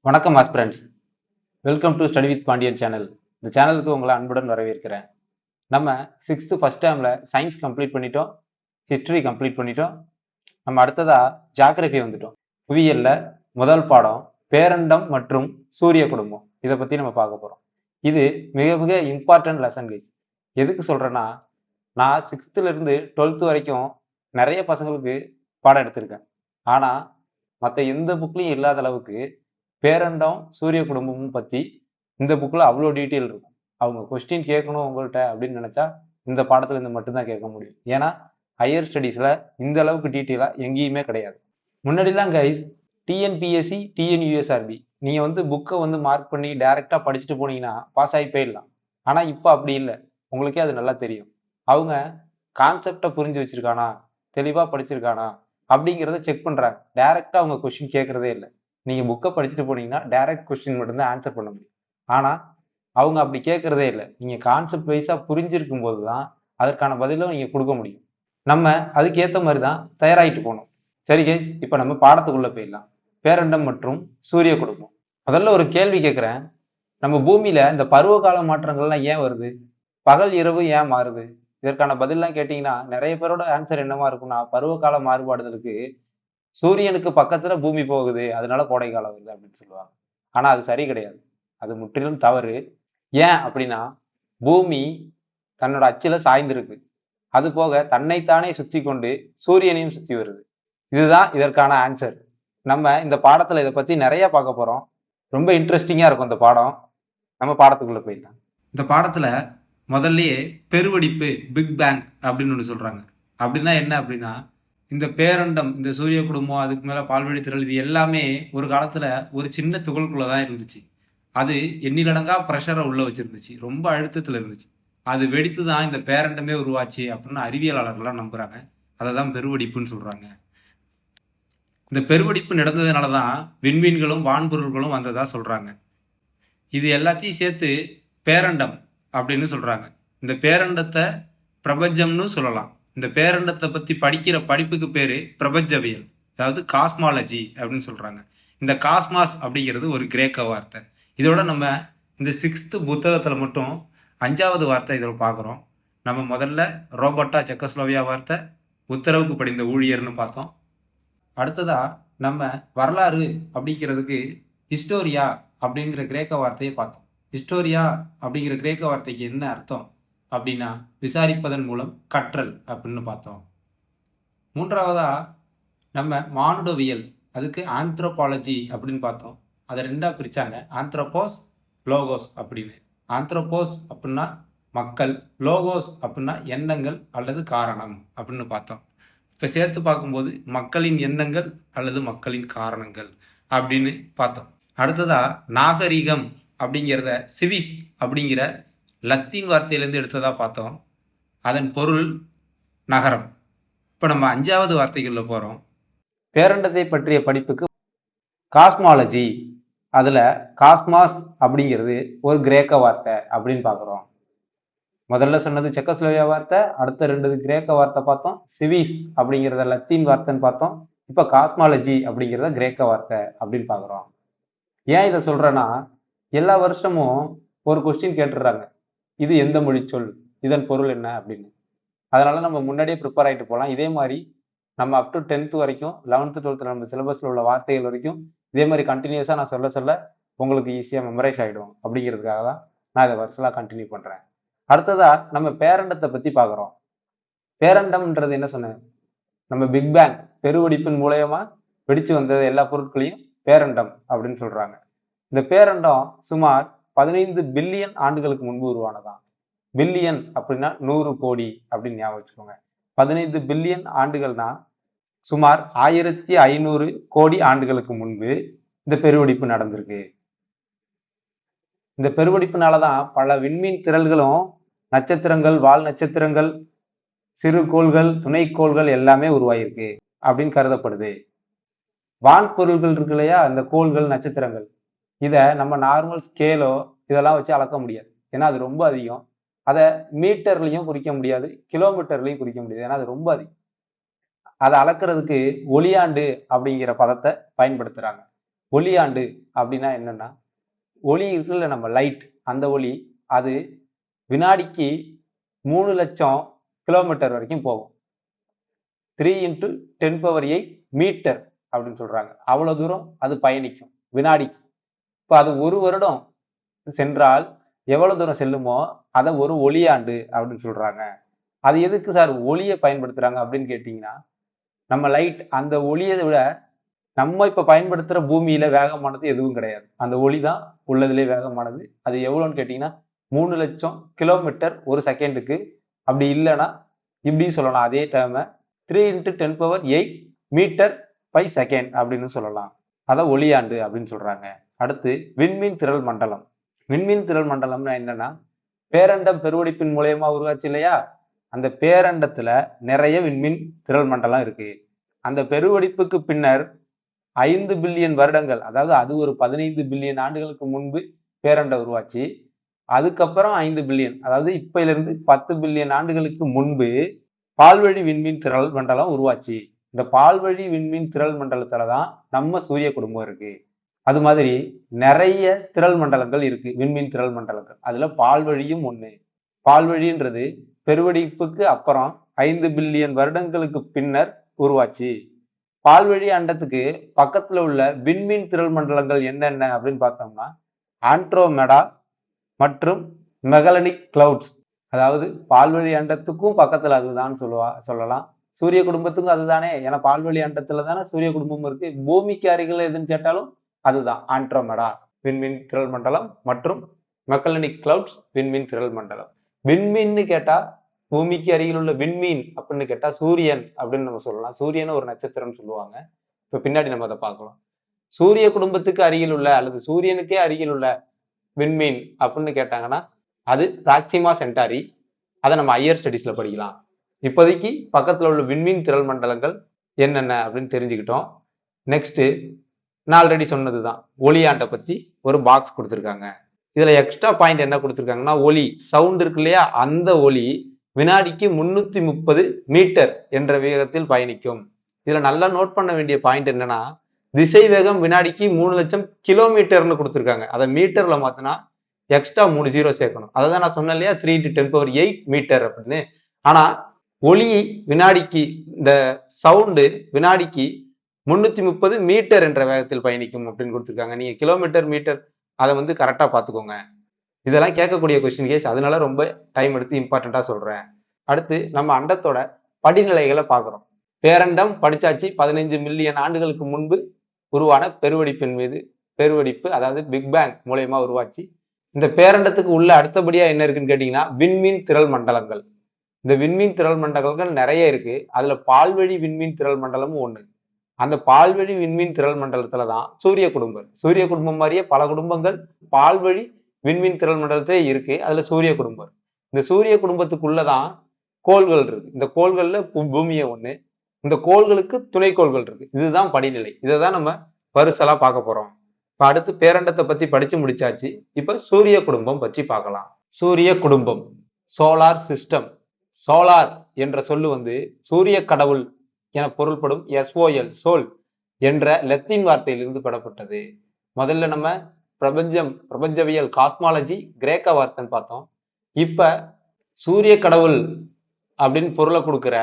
வணக்கம் aspirants. Welcome to study with Pandian channel. இந்த சேனலுக்கு உங்களை அன்புடன் வரவேற்கிறேன். நம்ம சிக்ஸ்த்து ஃபர்ஸ்ட் டேர்மில் சயின்ஸ் கம்ப்ளீட் பண்ணிட்டோம், ஹிஸ்டரி கம்ப்ளீட் பண்ணிட்டோம். நம்ம அடுத்ததா ஜாகிரபி வந்துட்டோம். புவியியல்ல முதல் பாடம் பேரண்டம் மற்றும் சூரிய குடும்பம். இதை பற்றி நம்ம பார்க்க போகிறோம். இது மிக மிக இம்பார்ட்டன்ட் லெசன் கைஸ். எதுக்கு சொல்கிறேன்னா, நான் சிக்ஸ்த்துலேருந்து 12th வரைக்கும் நிறைய பசங்களுக்கு பாடம் எடுத்திருக்கேன். ஆனால் மற்ற எந்த புக்லையும் இல்லாத அளவுக்கு பேரண்டம் சூரிய குடும்பமும் பற்றி இந்த புக்கில் அவ்வளோ டீட்டெயில் இருக்கும். அவங்க கொஸ்டின் கேட்கணும் உங்கள்கிட்ட அப்படின்னு நினச்சா இந்த பாடத்தில் இருந்து மட்டும்தான் கேட்க முடியும். ஏன்னா ஹையர் ஸ்டடீஸில் இந்த அளவுக்கு டீட்டெயிலாக எங்கேயுமே கிடையாது. முன்னாடிலாம் கைஸ் டிஎன்பிஎஸ்சி டிஎன்யூஎஸ்ஆர்பி நீங்கள் புக்கை மார்க் பண்ணி டைரெக்டாக படிச்சுட்டு போனீங்கன்னா பாஸ் ஆகி போயிடலாம். ஆனால் இப்போ அப்படி இல்லை. உங்களுக்கே அது நல்லா தெரியும். அவங்க கான்செப்டை புரிஞ்சு வச்சிருக்கானா, தெளிவாக படிச்சிருக்கானா அப்படிங்கிறத செக் பண்ணுறாங்க. டைரெக்டாக அவங்க கொஸ்டின் கேட்குறதே இல்லை. நீங்கள் புக்கை படிச்சுட்டு போனீங்கன்னா டைரக்ட் கொஸ்டின் மட்டும்தான் ஆன்சர் பண்ண முடியும். ஆனால் அவங்க அப்படி கேட்குறதே இல்லை. நீங்கள் கான்செப்ட் வைஸாக புரிஞ்சிருக்கும் போது தான் அதற்கான பதிலும் நீங்கள் கொடுக்க முடியும். நம்ம அதுக்கு ஏற்ற மாதிரி தான் தயாராகிட்டு போகணும். சரி கைஸ், இப்போ நம்ம பாடத்துக்குள்ளே போயிடலாம். பேரண்டம் மற்றும் சூரிய குடும்பம். முதல்ல ஒரு கேள்வி கேட்குறேன். நம்ம பூமியில் இந்த பருவகால மாற்றங்கள்லாம் ஏன் வருது? பகல் இரவு ஏன் மாறுது? இதற்கான பதிலெலாம் கேட்டிங்கன்னா நிறைய பேரோட ஆன்சர் என்னவா இருக்குன்னா, பருவகால மாறுபாடுதலுக்கு சூரியனுக்கு பக்கத்துல பூமி போகுது, அதனால கோடை காலம் வருது அப்படின்னு சொல்லுவாங்க. ஆனா அது சரி கிடையாது. அது முற்றிலும் தவறு. ஏன் அப்படின்னா, பூமி தன்னோட அச்சுல சாய்ந்திருக்கு. அது போக தன்னைத்தானே சுத்தி கொண்டு சூரியனையும் சுத்தி வருது. இதுதான் இதற்கான ஆன்சர். நம்ம இந்த பாடத்துல இதை பத்தி நிறைய பார்க்க போறோம். ரொம்ப இன்ட்ரெஸ்டிங்கா இருக்கும் இந்த பாடம். நம்ம பாடத்துக்குள்ள போயிடலாம். இந்த பாடத்துல முதல்லயே பெருவெடிப்பு, பிக் பேங் அப்படின்னு ஒன்று சொல்றாங்க. அப்படின்னா என்ன அப்படின்னா, இந்த பேரண்டம், இந்த சூரிய குடும்பம், அதுக்கு மேலே பால்வழி திரள், இது எல்லாமே ஒரு காலத்தில் ஒரு சின்ன துகள்குள்ளே தான் இருந்துச்சு. அது எண்ணிலடங்கா ப்ரெஷரை உள்ளே வச்சுருந்துச்சு, ரொம்ப அழுத்தத்தில் இருந்துச்சு. அது வெடித்து தான் இந்த பேரண்டமே உருவாச்சு அப்படின்னு அறிவியலாளர்கள்லாம் நம்புகிறாங்க. அதை தான் பெருவெடிப்புன்னு சொல்கிறாங்க. இந்த பெருவெடிப்பு நடந்ததுனால தான் விண்மீன்களும் வான்பொருள்களும் வந்ததாக சொல்கிறாங்க. இது எல்லாத்தையும் சேர்த்து பேரண்டம் அப்படின்னு சொல்கிறாங்க. இந்த பேரண்டத்தை பிரபஞ்சம்னு சொல்லலாம். இந்த பேரண்டத்தை பற்றி படிக்கிற படிப்புக்கு பேர் பிரபஞ்சவியல், அதாவது காஸ்மாலஜி அப்படின்னு சொல்கிறாங்க. இந்த காஸ்மாஸ் அப்படிங்கிறது ஒரு கிரேக்க வார்த்தை. இதோட நம்ம இந்த 6th புத்தகத்தில் மட்டும் 5வது வார்த்தை இதில் பார்க்குறோம். நம்ம முதல்ல ரோபோட்டா செக்கோஸ்லோவியா வார்த்தை, உத்தரவுக்கு படிந்த ஊழியர்னு பார்த்தோம். அடுத்ததாக நம்ம வரலாறு அப்படிங்கிறதுக்கு ஹிஸ்டோரியா அப்படிங்கிற கிரேக்க வார்த்தையை பார்த்தோம். ஹிஸ்டோரியா அப்படிங்கிற கிரேக்க வார்த்தைக்கு என்ன அர்த்தம் அப்படின்னா, விசாரிப்பதன் மூலம் கற்றல் அப்படின்னு பார்த்தோம். மூன்றாவதா நம்ம மானுடவியல், அதுக்கு ஆந்த்ரோபாலஜி அப்படின்னு பார்த்தோம். அதை 2ஆக பிரித்தாங்க, ஆந்த்ரோபோஸ், லோகோஸ் அப்படின்னு. ஆந்த்ரோபோஸ் அப்படின்னா மக்கள், லோகோஸ் அப்படின்னா எண்ணங்கள் அல்லது காரணம் அப்படின்னு பார்த்தோம். இப்போ சேர்த்து பார்க்கும்போது மக்களின் எண்ணங்கள் அல்லது மக்களின் காரணங்கள் அப்படின்னு பார்த்தோம். அடுத்ததா நாகரிகம் அப்படிங்கிறத சிவிஸ் அப்படிங்கிற லத்தீன் வார்த்தையிலேருந்து எடுத்ததாக பார்த்தோம். அதன் பொருள் நகரம். இப்போ நம்ம 5வது வார்த்தைகளில் போகிறோம். பேரண்டத்தை பற்றிய படிப்புக்கு காஸ்மாலஜி, அதில் காஸ்மாஸ் அப்படிங்கிறது ஒரு கிரேக்க வார்த்தை அப்படின்னு பார்க்குறோம். முதல்ல சொன்னது செக்கோஸ்லோவியா வார்த்தை, அடுத்த 2 கிரேக்க வார்த்தை பார்த்தோம். சிவிஸ் அப்படிங்கிறத லத்தீன் வார்த்தைன்னு பார்த்தோம். இப்போ காஸ்மாலஜி அப்படிங்கிறத கிரேக்க வார்த்தை அப்படின்னு பார்க்குறோம். ஏன் இதை சொல்கிறேன்னா, எல்லா வருஷமும் ஒரு கொஸ்டின் கேட்டுடுறாங்க, இது எந்த மொழி சொல், இதன் பொருள் என்ன அப்படின்னு. அதனால நம்ம முன்னாடியே ப்ரிப்பேர் ஆகிட்டு போகலாம். இதே மாதிரி நம்ம அப் டு 10th வரைக்கும், 11th 12th நம்ம சிலபஸில் உள்ள வார்த்தைகள் வரைக்கும் இதே மாதிரி கண்டினியூஸாக நான் சொல்ல சொல்ல உங்களுக்கு ஈஸியாக மெமரைஸ் ஆகிடும் அப்படிங்கிறதுக்காக தான் நான் இதை வருஷலாக கண்டினியூ பண்ணுறேன். அடுத்ததாக நம்ம பேரண்டத்தை பற்றி பார்க்குறோம். பேரண்டம்ன்றது என்ன சொன்னேன், நம்ம பிக் பேங் பெருவெடிப்பின் மூலயமா வெடிச்சு வந்தது எல்லா பொருட்களையும் பேரண்டம் அப்படின்னு சொல்கிறாங்க. இந்த பேரண்டம் சுமார் 15 பில்லியன் ஆண்டுகளுக்கு முன்பு உருவானதான். பில்லியன் அப்படின்னா 100 கோடி அப்படின்னு ஞாபகம் வச்சுக்கோங்க. 15 பில்லியன் ஆண்டுகள்னா சுமார் 1500 கோடி ஆண்டுகளுக்கு முன்பு இந்த பெருவெடிப்பு நடந்திருக்கு. இந்த பெருவெடிப்புனாலதான் பல விண்மீன் திரள்களும், நட்சத்திரங்கள், வால் நட்சத்திரங்கள், சிறு கோள்கள், துணைக்கோள்கள் எல்லாமே உருவாயிருக்கு அப்படின்னு கருதப்படுது. வான்பொருள்கள் இருக்கு இல்லையா, இந்த கோள்கள், நட்சத்திரங்கள், இதை நம்ம நார்மல் ஸ்கேலோ இதெல்லாம் வச்சு அளக்க முடியாது. ஏன்னா அது ரொம்ப அதிகம். அதை மீட்டர்லையும் குறிக்க முடியாது, கிலோமீட்டர்லையும் குறிக்க முடியாது. ஏன்னா அது ரொம்ப அதிகம். அதை அளக்கிறதுக்கு ஒளியாண்டு அப்படிங்கிற பதத்தை பயன்படுத்துறாங்க. ஒளியாண்டு அப்படின்னா என்னன்னா, ஒளி இருக்குல்ல நம்ம லைட், அந்த ஒளி அது வினாடிக்கு 3,00,000 கிலோமீட்டர் வரைக்கும் போகும். 3 × 10⁸ மீட்டர் அப்படின்னு சொல்றாங்க. அவ்வளவு தூரம் அது பயணிக்கும் வினாடிக்கு. இப்ப அது ஒரு வருடம் சென்றால் எவ்வளவு தூரம் செல்லுமோ அதை ஒரு ஒளியாண்டு அப்படின்னு சொல்றாங்க. அது எதுக்கு சார் ஒளியை பயன்படுத்துறாங்க அப்படின்னு கேட்டீங்கன்னா, நம்ம லைட் அந்த ஒளியை விட நம்ம இப்ப பயன்படுத்துற பூமியில வேகமானது எதுவும் கிடையாது. அந்த ஒளி தான் உள்ளதிலே வேகமானது. அது எவ்வளவுன்னு கேட்டீங்கன்னா 3,00,000 கிலோமீட்டர் ஒரு செகண்டுக்கு. அப்படி இல்லைன்னா இப்படி சொல்லலாம், அதே டைம் 3 × 10⁸ மீட்டர் பை செகண்ட் அப்படின்னு சொல்லலாம். அதான் ஒளியாண்டு அப்படின்னு சொல்றாங்க. அடுத்து விண்மீன் திரள் மண்டலம். விண்மீன் திரள் மண்டலம்னா என்னன்னா, பேரண்டம் பெருவெடிப்பின் மூலயமா உருவாச்சு இல்லையா, அந்த பேரண்டத்துல நிறைய விண்மீன் திரள் மண்டலம் இருக்கு. அந்த பெருவெடிப்புக்கு பின்னர் 5 பில்லியன் வருடங்கள், அதாவது அது ஒரு 15 பில்லியன் ஆண்டுகளுக்கு முன்பு பேரண்டம் உருவாச்சு. அதுக்கப்புறம் 5 பில்லியன், அதாவது இப்பையிலிருந்து 10 பில்லியன் ஆண்டுகளுக்கு முன்பு பால்வழி விண்மீன் திரள் மண்டலம் உருவாச்சு. இந்த பால்வழி விண்மீன் திரள் மண்டலத்துல தான் நம்ம சூரிய குடும்பம் இருக்கு. அது மாதிரி நிறைய திரள் மண்டலங்கள் இருக்கு, விண்மீன் திரள் மண்டலங்கள். அதுல பால்வழியும் ஒண்ணு. பால்வழின்றது பெருவெடிப்புக்கு அப்புறம் 5 பில்லியன் வருடங்களுக்கு பின்னர் உருவாச்சு. பால்வழி அண்டத்துக்கு பக்கத்துல உள்ள விண்மீன் திரள் மண்டலங்கள் என்னென்ன அப்படின்னு பார்த்தோம்னா, ஆண்ட்ரோமெடா மற்றும் மெகலனிக் கிளவுட்ஸ். அதாவது பால்வழி அண்டத்துக்கும் பக்கத்துல அதுதான் சொல்லலாம். சூரிய குடும்பத்துக்கும் அதுதானே, ஏன்னா பால்வழி அண்டத்துல தானே சூரிய குடும்பம் இருக்கு. பூமிக்கு அருகில் எதுன்னு கேட்டாலும் அதுதான் ஆண்ட்ரோமெடா விண்மீன் திரள் மண்டலம் மற்றும் மெகலனிக் கிளவுட்ஸ் விண்மீன் திரள் மண்டலம். விண்மீன்னு கேட்டா பூமிக்கு அருகில் உள்ள விண்மீன் அப்படின்னு கேட்டா சூரியன் அப்படின்னு நம்ம சொல்லலாம். சூரியன் ஒரு நட்சத்திரம் சொல்லுவாங்க. இப்ப பின்னாடி நம்ம அதை பார்க்கலாம். சூரிய குடும்பத்துக்கு அருகில் உள்ள அல்லது சூரியனுக்கே அருகில் உள்ள விண்மீன் அப்படின்னு கேட்டாங்கன்னா அது பிராக்சிமா சென்டாரி. அதை நம்ம ஹையர் ஸ்டடீஸ்ல படிக்கலாம். இப்போதைக்கு பக்கத்துல உள்ள விண்மீன் திரள் மண்டலங்கள் என்னென்ன அப்படின்னு தெரிஞ்சுக்கிட்டோம். நெக்ஸ்ட், நான் ஆல்ரெடி சொன்னதுதான், ஒளியாண்டை பத்தி ஒரு பாக்ஸ் கொடுத்துருக்காங்க. இதுல எக்ஸ்ட்ரா பாயிண்ட் என்ன கொடுத்துருக்காங்கன்னா, ஒளி சவுண்ட் இருக்கு இல்லையா, அந்த ஒளி வினாடிக்கு 330 மீட்டர் என்ற வேகத்தில் பயணிக்கும். இதுல நல்லா நோட் பண்ண வேண்டிய பாயிண்ட் என்னன்னா, திசை வேகம் வினாடிக்கு 3,00,000 கிலோமீட்டர்னு கொடுத்துருக்காங்க. அதை மீட்டர்ல மாத்தினா எக்ஸ்ட்ரா 3 ஜீரோ சேர்க்கணும். அதை தான் நான் சொன்னேன் இல்லையா, 3 × 10⁸ மீட்டர் அப்படின்னு. ஆனா ஒளி வினாடிக்கு, இந்த சவுண்டு வினாடிக்கு 330 மீட்டர் என்ற வேகத்தில் பயணிக்கும் அப்படின்னு கொடுத்துருக்காங்க. நீங்க கிலோமீட்டர் மீட்டர் அதை வந்து கரெக்டா பார்த்துக்கோங்க. இதெல்லாம் கேட்கக்கூடிய கொஸ்டின் கேஸ், அதனால ரொம்ப டைம் எடுத்து இம்பார்ட்டண்டா சொல்றேன். அடுத்து நம்ம அண்டத்தோட படிநிலைகளை பார்க்குறோம். பேரண்டம் படிச்சாச்சு. 15 மில்லியன் ஆண்டுகளுக்கு முன்பு உருவான பெருவெடிப்பின் மீது பெருவெடிப்பு, அதாவது பிக் பேங் மூலயமா உருவாச்சு. இந்த பேரண்டத்துக்கு உள்ள அடுத்தபடியா என்ன இருக்குன்னு கேட்டீங்கன்னா விண்மீன் திரள் மண்டலங்கள். இந்த விண்மீன் திரள் மண்டலங்கள் நிறைய இருக்கு. அதுல பால்வழி விண்மீன் திரள் மண்டலமும் ஒண்ணு. அந்த பால்வழி விண்மீன் திரள் மண்டலத்துலதான் சூரிய குடும்பம். சூரிய குடும்பம் மாதிரியே பல குடும்பங்கள் பால்வழி விண்மீன் திரள் மண்டலத்திலே இருக்கு. அதுல சூரிய குடும்பம். இந்த சூரிய குடும்பத்துக்குள்ளதான் கோள்கள் இருக்கு. இந்த கோள்கள்ல பூமியை ஒண்ணு. இந்த கோள்களுக்கு துணைக்கோள்கள் இருக்கு. இதுதான் படிநிலை. இதை தான் நம்ம வரிசலா பார்க்க போறோம். இப்ப அடுத்து பேரண்டத்தை பத்தி படிச்சு முடிச்சாச்சு. இப்ப சூரிய குடும்பம் பற்றி பார்க்கலாம். சூரிய குடும்பம், சோலார் சிஸ்டம். சோலார் என்ற சொல்லு வந்து சூரிய கடவுள் என பொருள்படும் SOL, சோல் என்ற லத்தீன் வார்த்தையிலிருந்து பெறப்பட்டது. முதல்ல நம்ம பிரபஞ்சவியல் காஸ்மாலஜி கிரேக்க வார்த்தைன்னு பார்த்தோம். இப்ப சூரிய கடவுள் அப்படின்னு பொருளை கொடுக்கிற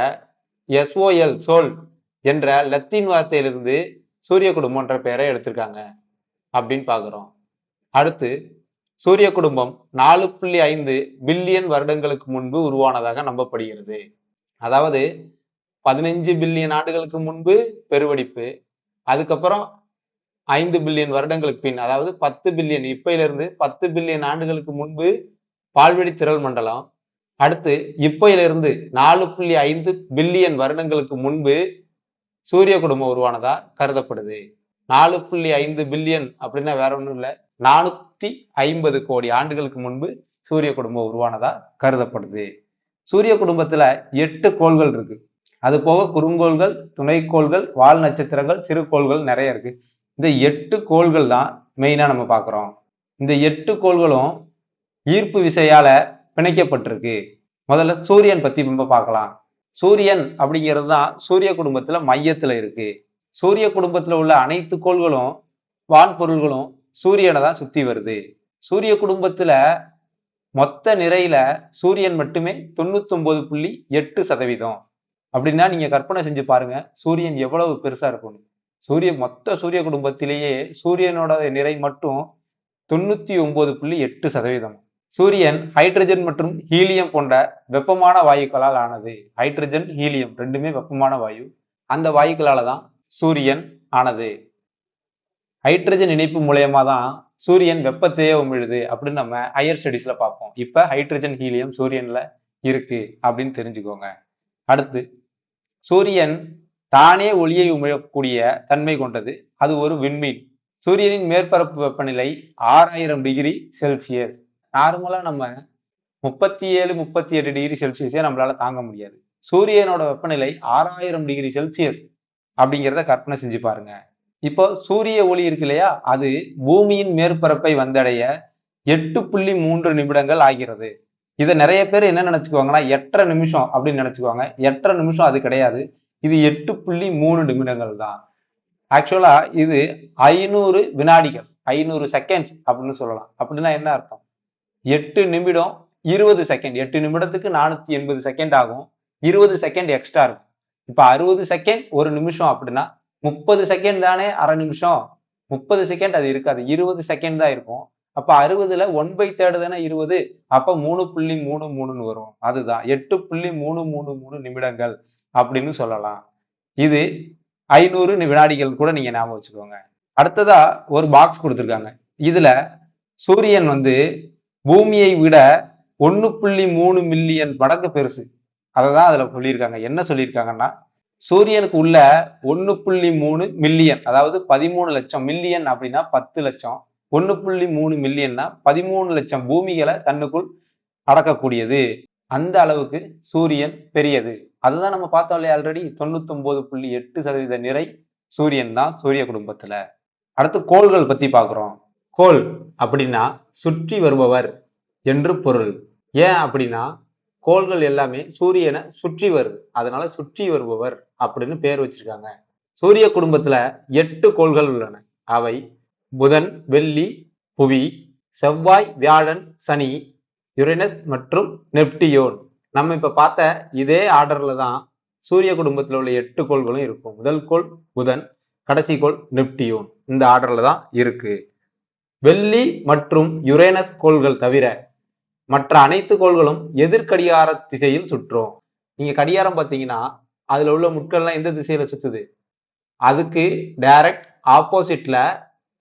SOL, சோல் என்ற லத்தீன் வார்த்தையிலிருந்து சூரிய குடும்பம்ன்ற பெயரை எடுத்திருக்காங்க அப்படின்னு பாக்குறோம். அடுத்து சூரிய குடும்பம் 4.5 பில்லியன் வருடங்களுக்கு முன்பு உருவானதாக நம்பப்படுகிறது. அதாவது 15 பில்லியன் ஆண்டுகளுக்கு முன்பு பெருவெடிப்பு, அதுக்கப்புறம் 5 பில்லியன் வருடங்களுக்கு பின், அதாவது 10 பில்லியன், இப்பையிலிருந்து 10 பில்லியன் ஆண்டுகளுக்கு முன்பு பால்வெளி திரள் மண்டலம். அடுத்து இப்பையிலிருந்து 4.5 பில்லியன் வருடங்களுக்கு முன்பு சூரிய குடும்பம் உருவானதா கருதப்படுது. 4.5 பில்லியன் அப்படின்னா வேற ஒண்ணும் இல்லை, 450 கோடி ஆண்டுகளுக்கு முன்பு சூரிய குடும்பம் உருவானதா கருதப்படுது. சூரிய குடும்பத்துல 8 கோள்கள் இருக்கு. அது போக குறுங்கோள்கள், துணைக்கோள்கள், வால் நட்சத்திரங்கள், சிறு கோள்கள் நிறைய இருக்கு. இந்த 8 கோள்கள் தான் மெயினா நம்ம பார்க்கிறோம். இந்த 8 கோள்களும் ஈர்ப்பு விசையால பிணைக்கப்பட்டிருக்கு. முதல்ல சூரியன் பத்தி ரொம்ப பார்க்கலாம். சூரியன் அப்படிங்கிறது தான் சூரிய குடும்பத்துல மையத்துல இருக்கு. சூரிய குடும்பத்துல உள்ள அனைத்து கோள்களும் வான்பொருள்களும் சூரியனை தான் சுத்தி வருது. சூரிய குடும்பத்துல மொத்த நிறையில சூரியன் மட்டுமே 99.8%. அப்படின்னா நீங்க கற்பனை செஞ்சு பாருங்க சூரியன் எவ்வளவு பெருசா இருக்கும். மொத்த சூரிய குடும்பத்திலேயே சூரியனோட நிறை மட்டும் 99.8%. சூரியன் ஹைட்ரஜன் மற்றும் ஹீலியம் போன்ற வெப்பமான வாயுக்களால் ஆனது. ஹைட்ரஜன் ஹீலியம் ரெண்டுமே வெப்பமான வாயு. அந்த வாயுக்களால தான் சூரியன் ஆனது. ஹைட்ரஜன் இணைப்பு மூலயமா தான் சூரியன் வெப்பத்தையே உமிழுது அப்படின்னு நம்ம ஹையர் ஸ்டடீஸ்ல பார்ப்போம். இப்ப ஹைட்ரஜன் ஹீலியம் சூரியன்ல இருக்கு அப்படின்னு தெரிஞ்சுக்கோங்க. அடுத்து சூரியன் தானே ஒளியை உமிழக்கூடிய தன்மை கொண்டது. அது ஒரு விண்மீன். சூரியனின் மேற்பரப்பு வெப்பநிலை 6000 டிகிரி செல்சியஸ். நார்மலா நம்ம 37, 38 டிகிரி செல்சியஸே நம்மளால தாங்க முடியாது. சூரியனோட வெப்பநிலை 6000 டிகிரி செல்சியஸ் அப்படிங்கிறத கற்பனை செஞ்சு பாருங்க. இப்போ சூரிய ஒளி இருக்கு இல்லையா, அது பூமியின் மேற்பரப்பை வந்தடைய 8.3 நிமிடங்கள் ஆகிறது. இதை நிறைய பேர் என்ன நினைச்சுக்குவாங்கன்னா 8.5 நிமிஷம் அப்படின்னு நினைச்சுக்குவாங்க. 8.5 நிமிஷம் அது கிடையாது. இது 8.3 நிமிடங்கள் தான். ஆக்சுவலா இது 500 வினாடிகள், 500 செகண்ட்ஸ் அப்படின்னு சொல்லலாம். அப்படின்னா என்ன அர்த்தம்? 8 நிமிடம் 20 செகண்ட். 8 நிமிடத்துக்கு 480 செகண்ட் ஆகும். 20 செகண்ட் எக்ஸ்ட்ரா இருக்கும். இப்ப 60 செகண்ட் ஒரு நிமிஷம் அப்படின்னா 30 செகண்ட் தானே அரை நிமிஷம். 30 செகண்ட் அது இருக்காது, 20 செகண்ட் தான் இருக்கும். அப்ப 60ல 1/3 தானே 20. அப்ப 3.33 வரும். அதுதான் 8.333 நிமிடங்கள் அப்படின்னு சொல்லலாம். இது 500 வினாடிகள் கூட நீங்க ஞாபகம் வச்சுக்கோங்க. அடுத்ததா ஒரு பாக்ஸ் கொடுத்துருக்காங்க. இதுல சூரியன் பூமியை விட 1.3 மில்லியன் மடங்கு பெருசு. அததான் அதுல சொல்லியிருக்காங்க. என்ன சொல்லியிருக்காங்கன்னா சூரியனுக்கு உள்ள 1.3 மில்லியன், அதாவது 13 லட்சம். மில்லியன் அப்படின்னா 10 லட்சம். 1.3 மில்லியன்னா 13 லட்சம் பூமிகளை தன்னுக்குள் அடக்கக்கூடியது. அந்த அளவுக்கு சூரியன் பெரியது. அதுதான் நம்ம பார்த்தோம் இல்லையா ஆல்ரெடி. 99.8% நிறை சூரியன் தான் சூரிய குடும்பத்துல. அடுத்து கோள்கள் பத்தி பாக்குறோம். கோள் அப்படின்னா சுற்றி வருபவர் என்று பொருள். ஏன் அப்படின்னா கோள்கள் எல்லாமே சூரியனை சுற்றி வருது, அதனால சுற்றி வருபவர் அப்படின்னு பேர் வச்சிருக்காங்க. சூரிய குடும்பத்துல 8 கோள்கள் உள்ளன. அவை புதன், வெள்ளி, புவி, செவ்வாய், வியாழன், சனி, யுரேனஸ் மற்றும் நெப்டியூன். நம்ம இப்ப பார்த்த இதே ஆர்டர்ல தான் சூரிய குடும்பத்தில் உள்ள 8 கோள்களும் இருக்கும். முதல் கோள் புதன், கடைசி கோள் நெப்டியூன். இந்த ஆர்டர்ல தான் இருக்கு. வெள்ளி மற்றும் யுரேனஸ் கோள்கள் தவிர மற்ற அனைத்து கோள்களும் எதிர்கடிகார திசையில் சுற்றும். நீங்க கடிகாரம் பார்த்தீங்கன்னா அதுல உள்ள முட்கள்லாம் எந்த திசையில சுத்துது? அதுக்கு டைரக்ட் ஆப்போசிட்ல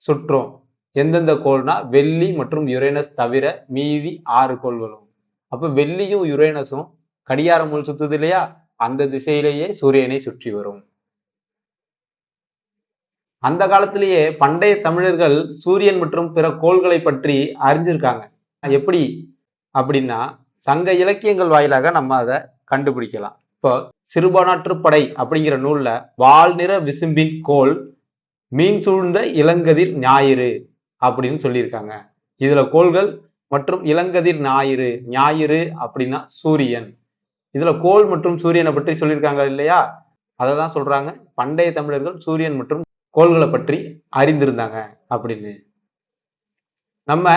சுற்றும். எந்தெந்த கோள்னா வெள்ளி மற்றும் யுரேனஸ் தவிர மீதி 6 கோள்களும். அப்ப வெள்ளியும் யுரேனஸும் கடிகாரம் முள் சுத்துது இல்லையா, அந்த திசையிலேயே சூரியனை சுற்றி வரும். அந்த காலத்திலேயே பண்டைய தமிழர்கள் சூரியன் மற்றும் பிற கோள்களை பற்றி அறிஞ்சிருக்காங்க. எப்படி அப்படின்னா சங்க இலக்கியங்கள் வாயிலாக நம்ம அதை கண்டுபிடிக்கலாம். இப்போ சிறுபானாற்றுப்படை அப்படிங்கிற நூல்ல வால்நிற விசும்பின் கோள் மீன் சூழ்ந்த இளங்கதிர் ஞாயிறு அப்படின்னு சொல்லியிருக்காங்க. இதுல கோள்கள் மற்றும் இளங்கதிர் ஞாயிறு. ஞாயிறு அப்படின்னா சூரியன். இதுல கோள் மற்றும் சூரியனை பற்றி சொல்லியிருக்காங்க இல்லையா, அதை தான் சொல்றாங்க பண்டைய தமிழர்கள் சூரியன் மற்றும் கோள்களை பற்றி அறிந்திருந்தாங்க அப்படின்னு. நம்ம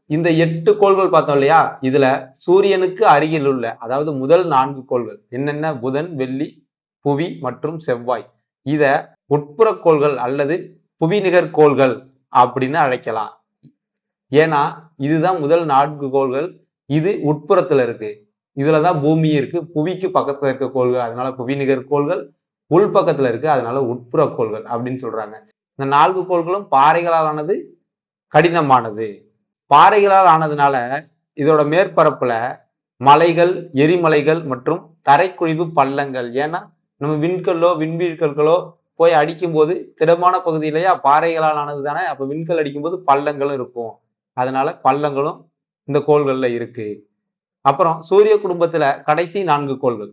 இந்த 8 கோள்கள் பார்த்தோம் இல்லையா, இதுல சூரியனுக்கு அருகில் உள்ள, அதாவது முதல் 4 கோள்கள் என்னென்ன? புதன், வெள்ளி, புவி மற்றும் செவ்வாய். இத உட்புற கோள்கள் அல்லது புவிநிகர் கோள்கள் அப்படின்னு அழைக்கலாம். ஏன்னா இதுதான் முதல் 4 கோள்கள். இது உட்புறத்துல இருக்கு. இதுலதான் பூமி இருக்கு. புவிக்கு பக்கத்துல இருக்க கோள்கள், அதனால புவிநிகர் கோள்கள். உள் பக்கத்துல இருக்கு, அதனால உட்புற கோள்கள் அப்படின்னு சொல்றாங்க. இந்த 4 கோள்களும் பாறைகளால் ஆனது, கடினமானது. பாறைகளால் ஆனதுனால இதோட மேற்பரப்புல மலைகள், எரிமலைகள் மற்றும் தரைக்குழிவு பள்ளங்கள். ஏன்னா நம்ம விண்கல்லோ விண்வீழ்கல்களோ போய் அடிக்கும் போது திடமான பகுதி இல்லையா, பாறைகளால் ஆனது தானே. அப்ப விண்கல் அடிக்கும் போது பள்ளங்களும் இருக்கும். அதனால பள்ளங்களும் இந்த கோள்கள்ல இருக்கு. அப்புறம் சூரிய குடும்பத்துல கடைசி 4 கோள்கள்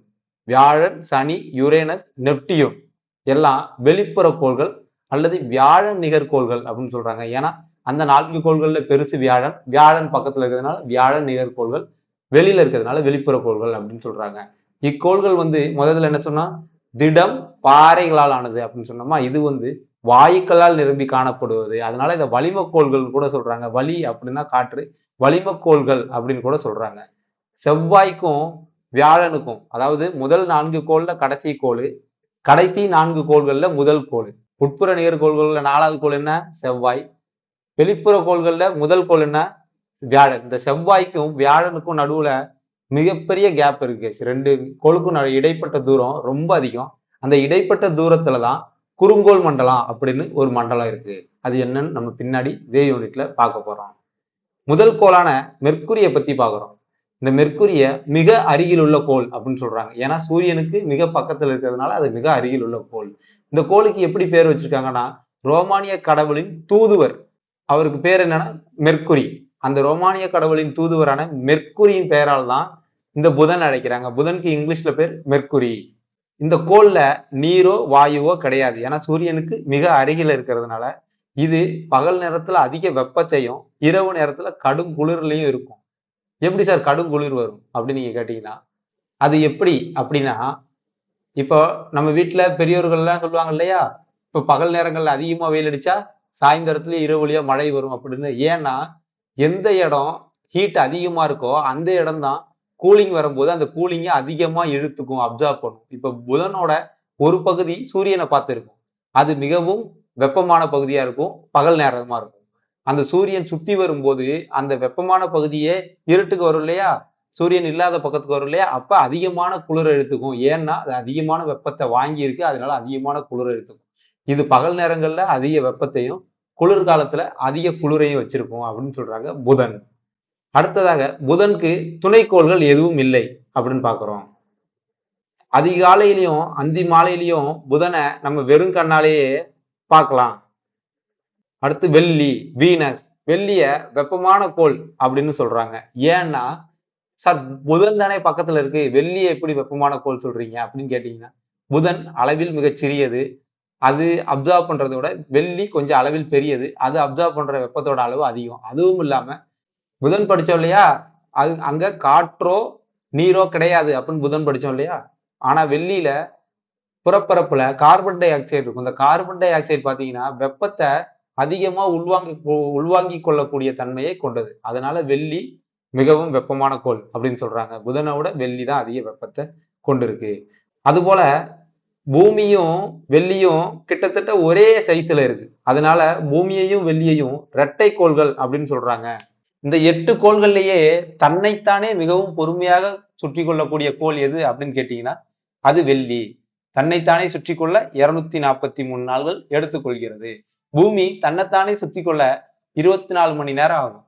வியாழன், சனி, யுரேனஸ், நெப்டியூன் எல்லாம் வெளிப்புற கோள்கள் அல்லது வியாழன் நிகர்கோள்கள் அப்படின்னு சொல்றாங்க. ஏன்னா அந்த 4 கோள்கள்ல பெருசு வியாழன். வியாழன் பக்கத்துல இருக்கிறதுனால வியாழன் நிகர்கோள்கள், வெளியில இருக்கிறதுனால வெளிப்புற கோள்கள் அப்படின்னு சொல்றாங்க. இக்கோள்கள் முதல்ல என்ன சொன்னா திடம் பாறைகளால் ஆனது அப்படின்னு சொன்னோமா. இது வாயுக்களால் நிரம்பி காணப்படுவது. அதனால இதை வளிமக்கோள்கள் கூட சொல்றாங்க. வளி அப்படின்னா காற்று, வளிமக்கோள்கள் அப்படின்னு கூட சொல்றாங்க. செவ்வாய்க்கும் வியாழனுக்கும், அதாவது முதல் 4 கோள்ல கடைசி கோள், கடைசி 4 கோள்கள்ல முதல் கோள். உட்புற நேர்கோள்கள்ல 4வது கோள் என்ன? செவ்வாய். வெளிப்புற கோள்கள்ல முதல் கோள் என்ன? வியாழன். இந்த செவ்வாய்க்கும் வியாழனுக்கும் நடுவுல மிகப்பெரிய கேப் இருக்கு. 2 கோளுக்கும் இடைப்பட்ட தூரம் ரொம்ப அதிகம். அந்த இடைப்பட்ட தூரத்துல தான் குறுங்கோள் மண்டலம் அப்படின்னு ஒரு மண்டலம் இருக்கு. அது என்னன்னு நம்ம பின்னாடி இதே யூனிட்ல பார்க்க போறோம். முதல் கோளான மெர்க்குரியை பத்தி பார்க்கிறோம். இந்த மெர்க்குரிய மிக அருகில் உள்ள கோள் அப்படின்னு சொல்றாங்க. ஏன்னா சூரியனுக்கு மிக பக்கத்துல இருக்கிறதுனால அது மிக அருகில் உள்ள கோள். இந்த கோளுக்கு எப்படி பேர் வச்சிருக்காங்கன்னா, ரோமானிய கடவுளின் தூதுவர், அவருக்கு பேர் என்னன்னா மெர்க்குரி. அந்த ரோமானிய கடவுளின் தூதுவரான மெர்க்குரியின் பெயரால் தான் இந்த புதன் அழைக்கிறாங்க. புதனுக்கு இங்கிலீஷ்ல பேர் மெர்க்குரி. இந்த கோள்ல நீரோ வாயுவோ கிடையாது. ஏன்னா சூரியனுக்கு மிக அருகில் இருக்கிறதுனால இது பகல் நேரத்துல அதிக வெப்பத்தையும் இரவு நேரத்துல கடும் குளிர்லையும் இருக்கும். எப்படி சார் கடும் குளிர் வரும் அப்படின்னு நீங்க கேட்டீங்கன்னா, அது எப்படி அப்படின்னா, இப்போ நம்ம வீட்டுல பெரியோர்கள் எல்லாம் சொல்லுவாங்க இல்லையா, இப்ப பகல் நேரங்கள்ல அதிகமா வெயில் அடிச்சா சாயந்தரத்துல இரவுலயோ மழை வரும் அப்படின்னு. ஏன்னா எந்த இடம் ஹீட் அதிகமா இருக்கோ அந்த இடம் தான் கூலிங் வரும்போது அந்த கூலிங்கை அதிகமா இழுத்துக்கும், அப்சார்ப் பண்ணும். இப்ப புதனோட ஒரு பகுதி சூரியனை பார்த்து இருக்கும், அது மிகவும் வெப்பமான பகுதியா இருக்கும், பகல் நேரமா இருக்கும். அந்த சூரியன் சுத்தி வரும்போது அந்த வெப்பமான பகுதியே இருட்டுக்கு வரும் இல்லையா, சூரியன் இல்லாத பக்கத்துக்கு வரும் இல்லையா, அப்ப அதிகமான குளிர் எடுத்துக்கும். ஏன்னா அது அதிகமான வெப்பத்தை வாங்கி இருக்கு, அதனால அதிகமான குளிர் எடுத்துக்கும். இது பகல் நேரங்கள்ல அதிக வெப்பத்தையும் குளிர்காலத்துல அதிக குளிரையும் வச்சிருக்கும் அப்படின்னு சொல்றாங்க புதன். அடுத்ததாக புதனுக்கு துணைக்கோள்கள் எதுவும் இல்லை அப்படின்னு பாக்குறோம். அதிகாலையிலையும் அந்தி மாலையிலையும் புதனை நம்ம வெறும் கண்ணாலேயே பார்க்கலாம். அடுத்து வெள்ளி, வீனஸ். வெள்ளிய வெப்பமான கோள் அப்படின்னு சொல்றாங்க. ஏன்னா சார் புதன் தானே பக்கத்துல இருக்கு, வெள்ளியை எப்படி வெப்பமான கோள் சொல்றீங்க அப்படின்னு கேட்டீங்கன்னா, புதன் அளவில் மிகச் சிறியது, அது அப்சார்ப் பண்றதை விட வெள்ளி கொஞ்சம் அளவில் பெரியது, அது அப்சார்ப் பண்ற வெப்பத்தோட அளவு அதிகம். அதுவும் இல்லாம புதன் படிச்சோம் இல்லையா, அது அங்க காற்றோ நீரோ கிடையாது அப்படின்னு புதன் படிச்சோம் இல்லையா. ஆனா வெள்ளியில புறப்பரப்புல கார்பன் டை ஆக்சைடு இருக்கும். இந்த கார்பன் டை ஆக்சைடு பாத்தீங்கன்னா வெப்பத்தை அதிகமா உள்வாங்கி கொள்ளக்கூடிய தன்மையை கொண்டது. அதனால வெள்ளி மிகவும் வெப்பமான கோள் அப்படின்னு சொல்றாங்க. புதனை விட வெள்ளி தான் அதிக வெப்பத்தை கொண்டிருக்கு. அதுபோல பூமியும் வெள்ளியும் கிட்டத்தட்ட ஒரே சைஸ்ல இருக்கு. அதனால பூமியையும் வெள்ளியையும் இரட்டை கோள்கள் அப்படின்னு சொல்றாங்க. இந்த 8 கோள்கள்லயே தன்னைத்தானே மிகவும் பொறுமையாக சுற்றி கொள்ளக்கூடிய கோள் எது அப்படின்னு கேட்டீங்கன்னா, அது வெள்ளி. தன்னைத்தானே சுற்றி கொள்ள 243 நாள்கள் எடுத்துக்கொள்கிறது. பூமி தன்னைத்தானே சுத்தி கொள்ள 24 மணி நேரம் ஆகும்.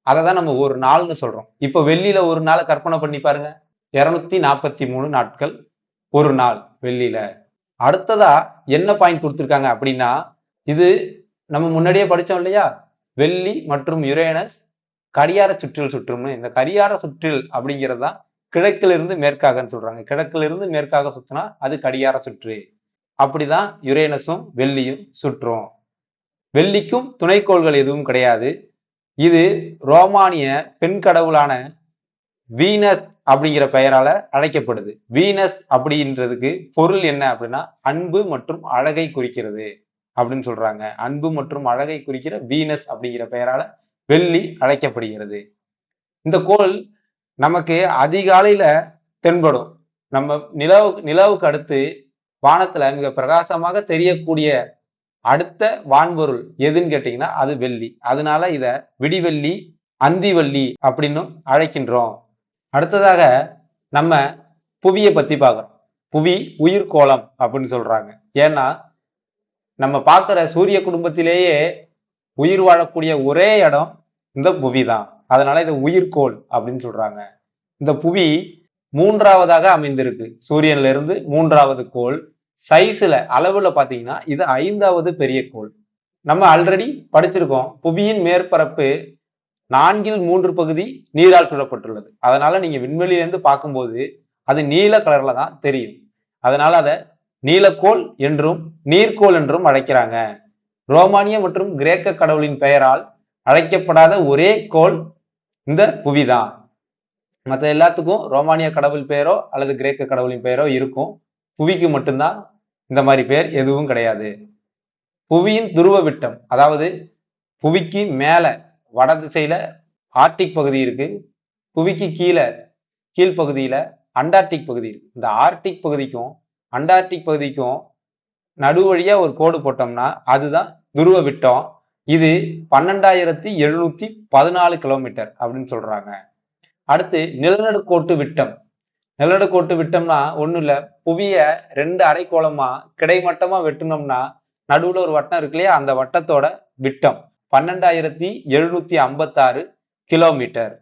அதை தான் நம்ம ஒரு நாள்னு சொல்றோம். இப்ப வெள்ளியில ஒரு நாளை கற்பனை பண்ணி பாருங்க, 243 நாட்கள் ஒரு நாள் வெள்ளியில. அடுத்ததா என்ன பாயிண்ட் கொடுத்திருக்காங்க அப்படின்னா, இது நம்ம முன்னாடியே படிச்சோம் இல்லையா, வெள்ளி மற்றும் யுரேனஸ் கடியார சுற்றில் சுற்றும்னு. இந்த கடியார சுற்றில் அப்படிங்கிறது தான் கிழக்கிலிருந்து மேற்காகன்னு சொல்றாங்க. கிழக்கிலிருந்து மேற்காக சுத்தினா அது கடியார சுற்று. அப்படிதான் யுரேனஸும் வெள்ளியும் சுற்றும். வெள்ளிக்கும் துணைக்கோள்கள் எதுவும் கிடையாது. இது ரோமானிய பெண் கடவுளான வீனஸ் அப்படிங்கிற பெயரால அழைக்கப்படுது. வீனஸ் அப்படின்றதுக்கு பொருள் என்ன அப்படின்னா, அன்பு மற்றும் அழகை குறிக்கிறது அப்படின்னு சொல்றாங்க. அன்பு மற்றும் அழகை குறிக்கிற வீனஸ் அப்படிங்கிற பெயரால வெள்ளி அழைக்கப்படுகிறது. இந்த கோள் நமக்கு அதிகாலையில தென்படும். நம்ம நிலவுக்கு அடுத்து வானத்துல மிக பிரகாசமாக தெரியக்கூடிய அடுத்த வான்பொருள் எதுன்னு கேட்டீங்கன்னா அது வெள்ளி. அதனால இத விடிவெள்ளி, அந்திவள்ளி அப்படின்னு அழைக்கின்றோம். அடுத்ததாக நம்ம புவியை பத்தி பார்க்கிறோம். புவி உயிர்கோளம் அப்படின்னு சொல்றாங்க. ஏன்னா நம்ம பார்க்கிற சூரிய குடும்பத்திலேயே உயிர் வாழக்கூடிய ஒரே இடம் இந்த புவி தான். அதனால இது உயிர்கோள் அப்படின்னு சொல்றாங்க. இந்த புவி 3வதாக அமைந்திருக்கு. சூரியன்ல இருந்து 3வது கோள். சைஸ்ல அளவுல பாத்தீங்கன்னா இது 5வது பெரிய கோள். நம்ம ஆல்ரெடி படிச்சிருக்கோம், புவியின் மேற்பரப்பு 3/4 பகுதி நீரால் சூழப்பட்டுள்ளது. அதனால நீங்க விண்வெளியிலிருந்து பார்க்கும்போது அது நீல கலர்ல தான் தெரியும். அதனால அதை நீலக்கோள் என்றும் நீர்க்கோள் என்றும் அழைக்கிறாங்க. ரோமானிய மற்றும் கிரேக்க கடவுளின் பெயரால் அழைக்கப்படாத ஒரே கோள் இந்த புவிதான். மற்ற எல்லாத்துக்கும் ரோமானிய கடவுள் பெயரோ அல்லது கிரேக்க கடவுளின் பெயரோ இருக்கும். புவிக்கு மட்டும்தான் இந்த மாதிரி பேர் எதுவும் கிடையாது. புவியின் துருவ விட்டம், அதாவது புவிக்கு மேல வட திசையில ஆர்டிக் பகுதி இருக்கு, புவிக்கு கீழே கீழ்ப்பகுதியில அண்டார்டிக் பகுதி இருக்கு. இந்த ஆர்டிக் பகுதிக்கும் அண்டார்டிக் பகுதிக்கும் நடுவழியா ஒரு கோடு போட்டோம்னா அதுதான் துருவ விட்டம். இது 12,714 கிலோமீட்டர் அப்படின்னு சொல்றாங்க. அடுத்து நிலநடுக்கோட்டு விட்டம். நிலநடுக்கோட்டு விட்டம்னா ஒண்ணும் இல்ல, புவிய 2 அரைக்கோளமா கிடைமட்டமா வெட்டுனோம்னா நடுவுல ஒரு வட்டம் இருக்கு இல்லையா, அந்த வட்டத்தோட விட்டம் 12,756 கிலோமீட்டர்.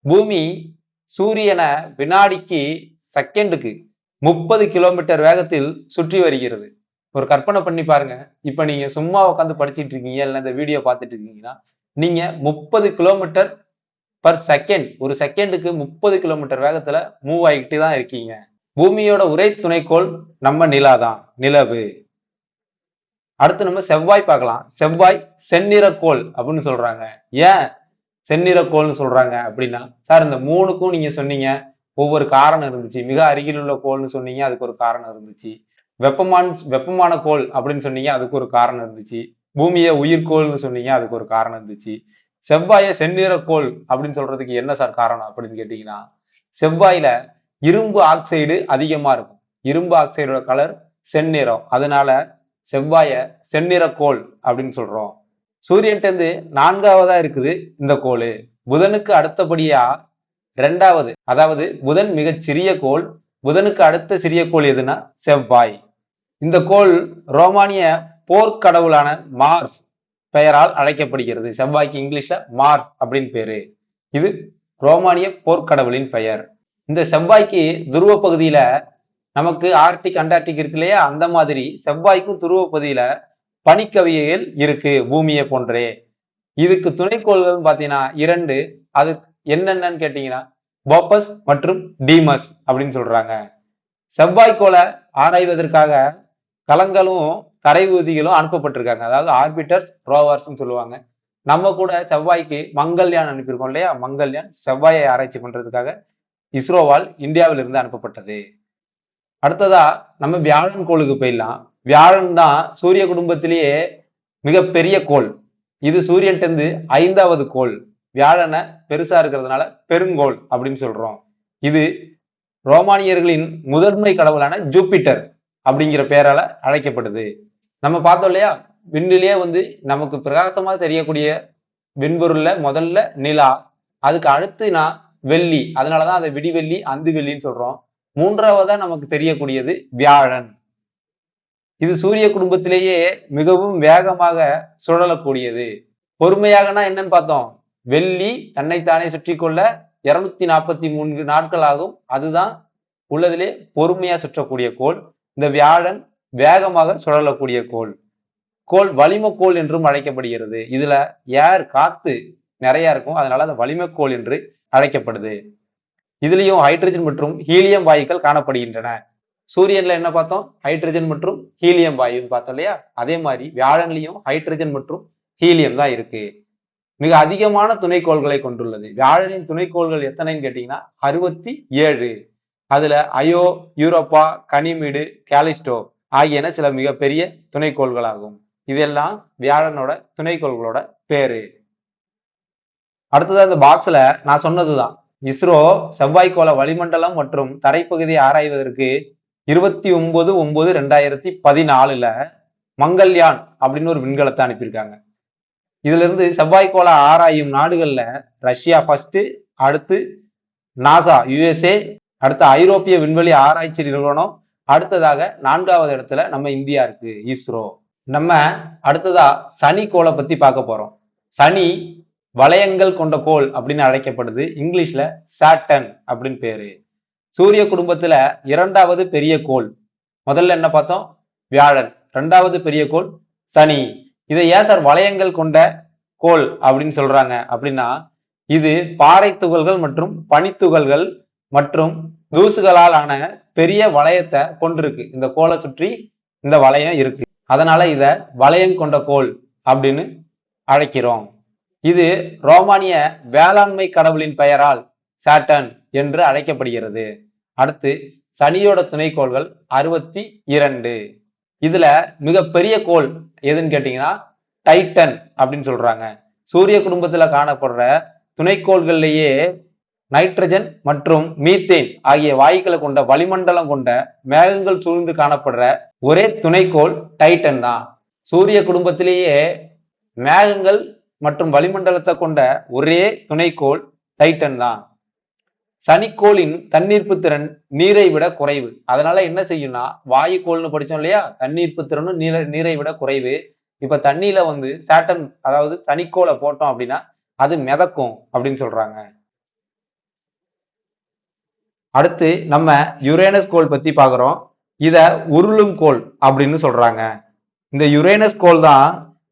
பூமி சூரியனை வினாடிக்கு செகண்டுக்கு 30 கிலோமீட்டர் வேகத்தில் சுற்றி வருகிறது. ஒரு கற்பனை பண்ணி பாருங்க. இப்ப நீங்க சும்மா உட்காந்து படிச்சுட்டு இருக்கீங்க, இல்ல இந்த வீடியோ பார்த்துட்டு இருக்கீங்கன்னா நீங்க 30 கிலோமீட்டர் பர் செகண்ட், ஒரு செகண்டுக்கு 30 கிலோமீட்டர் வேகத்துல மூவ் ஆகிட்டு தான் இருக்கீங்க. பூமியோட ஒரே துணைக்கோள் நம்ம நிலா தான், நிலவு. அடுத்து நம்ம செவ்வாய் பார்க்கலாம். செவ்வாய் செந்நிறக்கோள் அப்படின்னு சொல்றாங்க. ஏன் செந்நிறக்கோள்னு சொல்றாங்க அப்படின்னா, சார் இந்த 3க்கும் நீங்க சொன்னீங்க ஒவ்வொரு காரணம் இருந்துச்சு. மிக அருகில் உள்ள கோள்னு சொன்னீங்க, அதுக்கு ஒரு காரணம் இருந்துச்சு. வெப்பமான கோள் அப்படின்னு சொன்னீங்க, அதுக்கு ஒரு காரணம் இருந்துச்சு. பூமியை உயிர்கோள்னு சொன்னீங்க, அதுக்கு ஒரு காரணம் இருந்துச்சு. செவ்வாயை செந்நிறக்கோள் அப்படின்னு சொல்றதுக்கு என்ன சார் காரணம் அப்படின்னு கேட்டீங்கன்னா, செவ்வாயில இரும்பு ஆக்சைடு அதிகமா இருக்கும். இரும்பு ஆக்சைடோட கலர் செந்நிறம், அதனால செவ்வாய செந்நிறக்கோள் அப்படின்னு சொல்றோம். சூரியன்ட்ட இருந்து 4வதா இருக்குது இந்த கோள். புதனுக்கு அடுத்தபடியா 2வது, அதாவது புதன் மிகச் சிறிய கோள். புதனுக்கு அடுத்த சிறிய கோள் எதுனா செவ்வாய். இந்த கோள் ரோமானிய போர்க்கடவுளான மார்ஸ் பெயரால் அழைக்கப்படுகிறது. செவ்வாய்க்கு இங்கிலீஷ்ல மார்ஸ் அப்படின்னு பேரு. இது ரோமானிய போர்க்கடவுளின் பெயர். இந்த செவ்வாய்க்கு துருவ பகுதியில நமக்கு ஆர்டிக் அண்டார்டிக் இருக்கு இல்லையா, அந்த மாதிரி செவ்வாய்க்கும் துருவ பகுதியில பனிக்கவியைகள் இருக்கு பூமியை போன்றே. இதுக்கு துணைக்கோள்கள் பாத்தீங்கன்னா 2. அது என்னென்னு கேட்டீங்கன்னா போபஸ் மற்றும் டீமஸ் அப்படின்னு சொல்றாங்க. செவ்வாய்க்கோளை ஆராய்வதற்காக கலங்களும் தரை ஊர்திகளும் அனுப்பப்பட்டிருக்காங்க. அதாவது ஆர்பிட்டர்ஸ், ரோவர்ஸ் சொல்லுவாங்க. நம்ம கூட செவ்வாய்க்கு மங்கள்யான் அனுப்பியிருக்கோம் இல்லையா, மங்கள்யான் செவ்வாயை ஆராய்ச்சி பண்றதுக்காக இஸ்ரோவால் இந்தியாவில இருந்து அனுப்பப்பட்டது. அடுத்ததா நம்ம வியாழன் கோளுக்கு போயிடலாம். வியாழன் தான் சூரிய குடும்பத்திலேயே மிகப்பெரிய கோள். இது சூரியன் இருந்து 5வது கோள். வியாழனை பெருசா இருக்கிறதுனால பெருங்கோள் அப்படின்னு சொல்றோம். இது ரோமானியர்களின் முதன்மை கடவுளான ஜூபிட்டர் அப்படிங்கிற பெயரால அழைக்கப்படுது. நம்ம பார்த்தோம் இல்லையா, விண்ணிலேயே நமக்கு பிரகாசமா தெரியக்கூடிய விண்பொருள்ல முதல்ல நிலா, அதுக்கு அடுத்து வெள்ளி, அதனாலதான் அதை விடிவெள்ளி அந்து வெள்ளின்னு சொல்றோம். 3வதா நமக்கு தெரியக்கூடியது வியாழன். இது சூரிய குடும்பத்திலேயே மிகவும் வேகமாக சுழலக்கூடியது. பொறுமையாகனா என்னன்னு பார்த்தோம். வெள்ளி தன்னைத்தானே சுற்றி கொள்ள 243 நாட்கள் ஆகும். அதுதான் உள்ளதிலே பொறுமையா சுற்றக்கூடிய கோள். இந்த வியாழன் வேகமாக சுழலக்கூடிய கோள். கோள் வளிமக்கோள் என்றும் அழைக்கப்படுகிறது. இதுல ஏர், காத்து நிறைய இருக்கும், அதனால அந்த வளிமக்கோள் என்று அழைக்கப்படுது. இதுலயும் ஹைட்ரஜன் மற்றும் ஹீலியம் வாயுக்கள் காணப்படுகின்றன. சூரியன்ல என்ன பார்த்தோம், ஹைட்ரஜன் மற்றும் ஹீலியம் வாயு பார்த்தோம் இல்லையா, அதே மாதிரி வியாழன்லயும் ஹைட்ரஜன் மற்றும் ஹீலியம் தான் இருக்கு. மிக அதிகமான துணைக்கோள்களை கொண்டுள்ளது. வியாழனின் துணைக்கோள்கள் எத்தனைன்னு கேட்டீங்கன்னா 67. அதுல அயோ, யூரோப்பா, கனிமீடு, கேலிஸ்டோ ஆகியன சில மிகப்பெரிய துணைக்கோள்களாகும். இதெல்லாம் வியாழனோட துணைக்கோள்களோட பேரு. அடுத்ததா இந்த பாக்ஸ்ல நான் சொன்னதுதான், இஸ்ரோ செவ்வாய்க்கோள வளிமண்டலம் மற்றும் தரைப்பகுதியை ஆராய்வதற்கு 29/9/2014 மங்கள்யான் அப்படின்னு ஒரு விண்கலத்தை அனுப்பியிருக்காங்க. இதுல இருந்து செவ்வாய்க்கோள ஆராயும் நாடுகள்ல ரஷ்யா ஃபர்ஸ்ட், அடுத்து நாசா யுஎஸ்ஏ, அடுத்து ஐரோப்பிய விண்வெளி ஆராய்ச்சி நிறுவனம், அடுத்ததாக 4வது இடத்துல நம்ம இந்தியா இருக்கு, இஸ்ரோ. நம்ம அடுத்ததா சனி கோளை பத்தி பார்க்க போறோம். சனி வளையங்கள் கொண்ட கோள் அப்படின்னு அழைக்கப்படுது. இங்கிலீஷ்ல சாட்டர்ன் அப்படின்னு பேரு. சூரிய குடும்பத்துல 2வது பெரிய கோள். முதல்ல என்ன பார்த்தோம், வியாழன். 2வது பெரிய கோள் சனி. இதை ஏன் சார் வளையங்கள் கொண்ட கோள் அப்படின்னு சொல்றாங்க அப்படின்னா, இது பாறை துகள்கள் மற்றும் பனித்துகள்கள் மற்றும் தூசுகளால் ஆன பெரிய வளையத்தை கொண்டிருக்கு. இந்த கோளை சுற்றி இந்த வளையம் இருக்கு, அதனால இத வளையம் கொண்ட கோள் அப்படின்னு அழைக்கிறோம். இது ரோமானிய வேளாண்மை கடவுளின் பெயரால் சாட்டர்ன் என்று அழைக்கப்படுகிறது. அடுத்து சனியோட துணைக்கோள்கள் 62. இதுல மிகப்பெரிய கோள் எதுன்னு கேட்டீங்கன்னா டைட்டன் அப்படின்னு சொல்றாங்க. சூரிய குடும்பத்துல காணப்படுற துணைக்கோள்கள்லயே நைட்ரஜன் மற்றும் மீத்தேன் ஆகிய வாயுக்களை கொண்ட வளிமண்டலம் கொண்ட மேகங்கள் சூழ்ந்து காணப்படுற ஒரே துணைக்கோள் டைட்டன் தான். சூரிய குடும்பத்திலேயே மேகங்கள் மற்றும் வளிமண்டலத்தை கொண்ட ஒரே துணைக்கோள் டைட்டன் தான். சனிக்கோளின் தண்ணீர்ப்பு திறன் நீரை விட குறைவு. அதனால என்ன செய்யும்னா, வாயுக்கோள்னு படிச்சோம் இல்லையா, தண்ணீர்ப்பு திறனும் நீரை விட குறைவு. இப்ப தண்ணியில வந்து சாட்டன் அதாவது சனிக்கோளை போட்டோம் அப்படின்னா அது மிதக்கும் அப்படின்னு சொல்றாங்க. அடுத்து நம்ம யுரேனஸ் கோள் பத்தி பாக்குறோம். இத உருளும் கோள் அப்படின்னு சொல்றாங்க. இந்த யுரேனஸ் கோள் தான்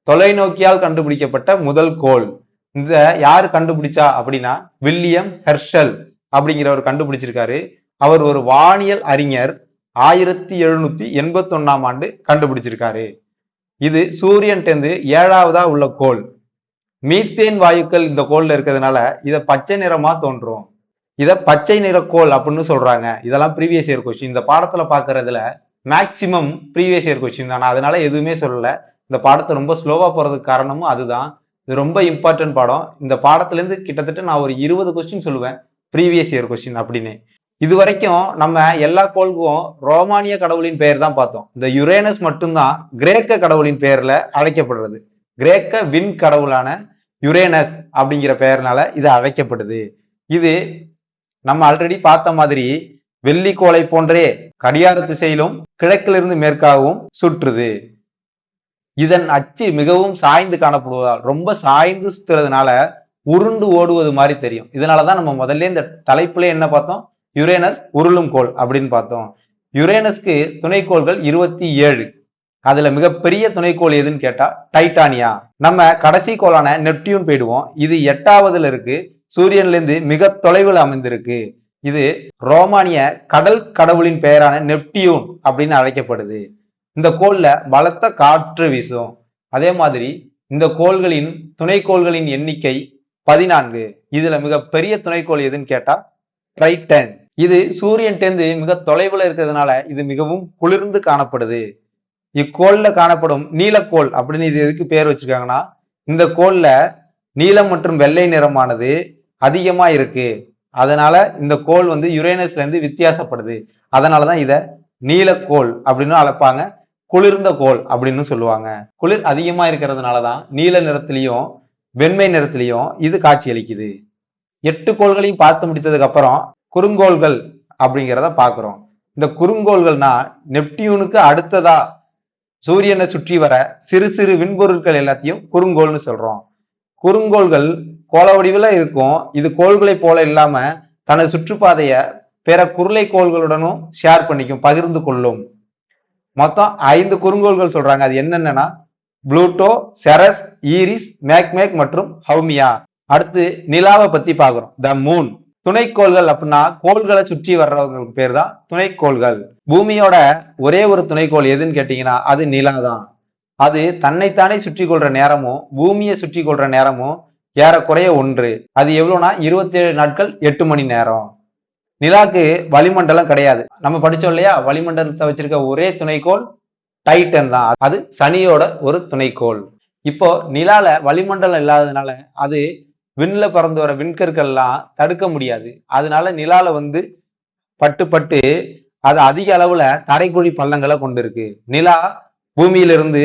தொலைநோக்கியால் கண்டுபிடிக்கப்பட்ட முதல் கோள். இந்த யாரு கண்டுபிடிச்சா அப்படின்னா வில்லியம் ஹெர்ஷல் அப்படிங்கிறவர் கண்டுபிடிச்சிருக்காரு. அவர் ஒரு வானியல் அறிஞர். 1781ஆம் ஆண்டு கண்டுபிடிச்சிருக்காரு. இது சூரியன் டெந்து 7வதா உள்ள கோள். மீத்தேன் வாயுக்கள் இந்த கோள்ல இருக்கிறதுனால இத பச்சை நிறமா தோன்றும். இத பச்சை நிற கோள் அப்படின்னு சொல்றாங்க. இதெல்லாம் ப்ரீவியஸ் இயர் கொஸ்டின். இந்த பாடத்துல பாக்குறதுல மேக்சிமம் ப்ரீவியஸ் இயர் கொஸ்டின் தான். அதனால எதுவுமே சொல்லல. இந்த பாடத்தை ரொம்ப ஸ்லோவா போறதுக்கு காரணமும் அதுதான். இது ரொம்ப இம்பார்ட்டன்ட் பாடம். இந்த பாடத்துல இருந்து கிட்டத்தட்ட நான் ஒரு 20 கொஸ்டின் சொல்லுவேன் ப்ரீவியஸ் இயர் கொஸ்டின் அப்படின்னு. இது வரைக்கும் நம்ம எல்லா கோள்களும் ரோமானிய கடவுளின் பெயர் தான் பார்த்தோம். இந்த யுரேனஸ் மட்டும்தான் கிரேக்க கடவுளின் பெயர்ல அழைக்கப்படுறது. கிரேக்க விண் கடவுளான யுரேனஸ் அப்படிங்கிற பெயர்னால இது அழைக்கப்படுது. இது நம்ம ஆல்ரெடி பார்த்த மாதிரி வெள்ளிக்கோளை போன்றே கடிகார திசையிலும் கிழக்கிலிருந்து மேற்காகவும் சுற்றுது. இதன் அச்சு மிகவும் சாய்ந்து காணப்படுவதால் ரொம்ப சாய்ந்து சுத்துறதுனால உருண்டு ஓடுவது மாதிரி தெரியும். இதனாலதான் நம்ம முதல்ல இந்த தலைப்புல என்ன பார்த்தோம், யுரேனஸ் உருளும் கோள் அப்படின்னு பார்த்தோம். யுரேனஸ்க்கு துணைக்கோள்கள் 27. அதுல மிகப்பெரிய துணைக்கோள் எதுன்னு கேட்டா டைட்டானியா. நம்ம கடைசி கோளான நெப்டியூன் போயிடுவோம். இது 8வதுல இருக்கு. சூரியன்ல இருந்து மிக தொலைவில் அமைந்திருக்கு. இது ரோமானிய கடல் கடவுளின் பெயரான நெப்டியூன் அப்படின்னு அழைக்கப்படுது. இந்த கோள்ல பலத்த காற்று வீசும். அதே மாதிரி இந்த கோள்களின் துணைக்கோள்களின் எண்ணிக்கை 14. இதுல மிகப்பெரிய துணைக்கோள் எதுன்னு கேட்டா டைட்டன். இது சூரியன் டெந்து மிக தொலைவில் இருக்கிறதுனால இது மிகவும் குளிர்ந்து காணப்படுது. இக்கோள்ல காணப்படும் நீலக்கோள் அப்படின்னு இது எதுக்கு பேர் வச்சிருக்காங்கன்னா, இந்த கோள்ல நீலம் மற்றும் வெள்ளை நிறமானது அதிகமா இருக்கு. அதனால இந்த கோள் வந்து யுரேனஸ்ல இருந்து வித்தியாசப்படுது. அதனாலதான் இத நீலக்கோள் அப்படின்னு அழைப்பாங்க. குளிர்ந்த கோள் அப்படின்னு சொல்லுவாங்க. குளிர் அதிகமா இருக்கிறதுனாலதான் நீல நிறத்திலையும் வெண்மை நிறத்திலையும் இது காட்சி அளிக்குது. 8 கோள்களையும் பார்த்து முடித்ததுக்கு அப்புறம் குறுங்கோள்கள் அப்படிங்கிறத பாக்குறோம். இந்த குறுங்கோள்கள்னா நெப்டியூனுக்கு அடுத்ததா சூரியனை சுற்றி வர சிறு சிறு விண்பொருட்கள் எல்லாத்தையும் குறுங்கோள்னு சொல்றோம். குறுங்கோள்கள் கோள வடிவில் இருக்கும். இது கோள்களை போல இல்லாம தனது சுற்றுப்பாதைய பிற குருளை கோள்களுடனும் ஷேர் பண்ணிக்கும், பகிர்ந்து கொள்ளும். மொத்தம் 5 குறுங்கோள்கள் சொல்றாங்க. அது என்னென்னா புளூட்டோ, செரஸ், ஈரிஸ், மேக்மேக் மற்றும் ஹவுமியா. அடுத்து நிலாவை பத்தி பாக்குறோம். The moon. துணைக்கோள்கள் அப்படின்னா கோள்களை சுற்றி வர்றவங்களுக்கு பேர் தான் துணைக்கோள்கள். பூமியோட ஒரே ஒரு துணைக்கோள் எதுன்னு கேட்டீங்கன்னா அது நிலா தான். அது தன்னைத்தானே சுற்றி கொள்ற நேரமும் பூமியை சுற்றி கொள்ற நேரமும் ஏறக்குறைய ஒன்று. அது எவ்வளவுனா 27 நாட்கள் 8 மணி நேரம். நிலாக்கு வளிமண்டலம் கிடையாது. நம்ம படிச்சோம் இல்லையா, வளிமண்டலத்தை வச்சிருக்க ஒரே துணைக்கோள் டைட்டன் தான். அது சனியோட ஒரு துணைக்கோள். இப்போ நிலால வளிமண்டலம் இல்லாததுனால அது விண்ல பறந்து வர விண்கற்கள்லாம் தடுக்க முடியாது. அதனால நிலால வந்து பட்டு அது அதிக அளவுல தரைக்குழி பள்ளங்களை கொண்டிருக்கு. நிலா பூமியிலிருந்து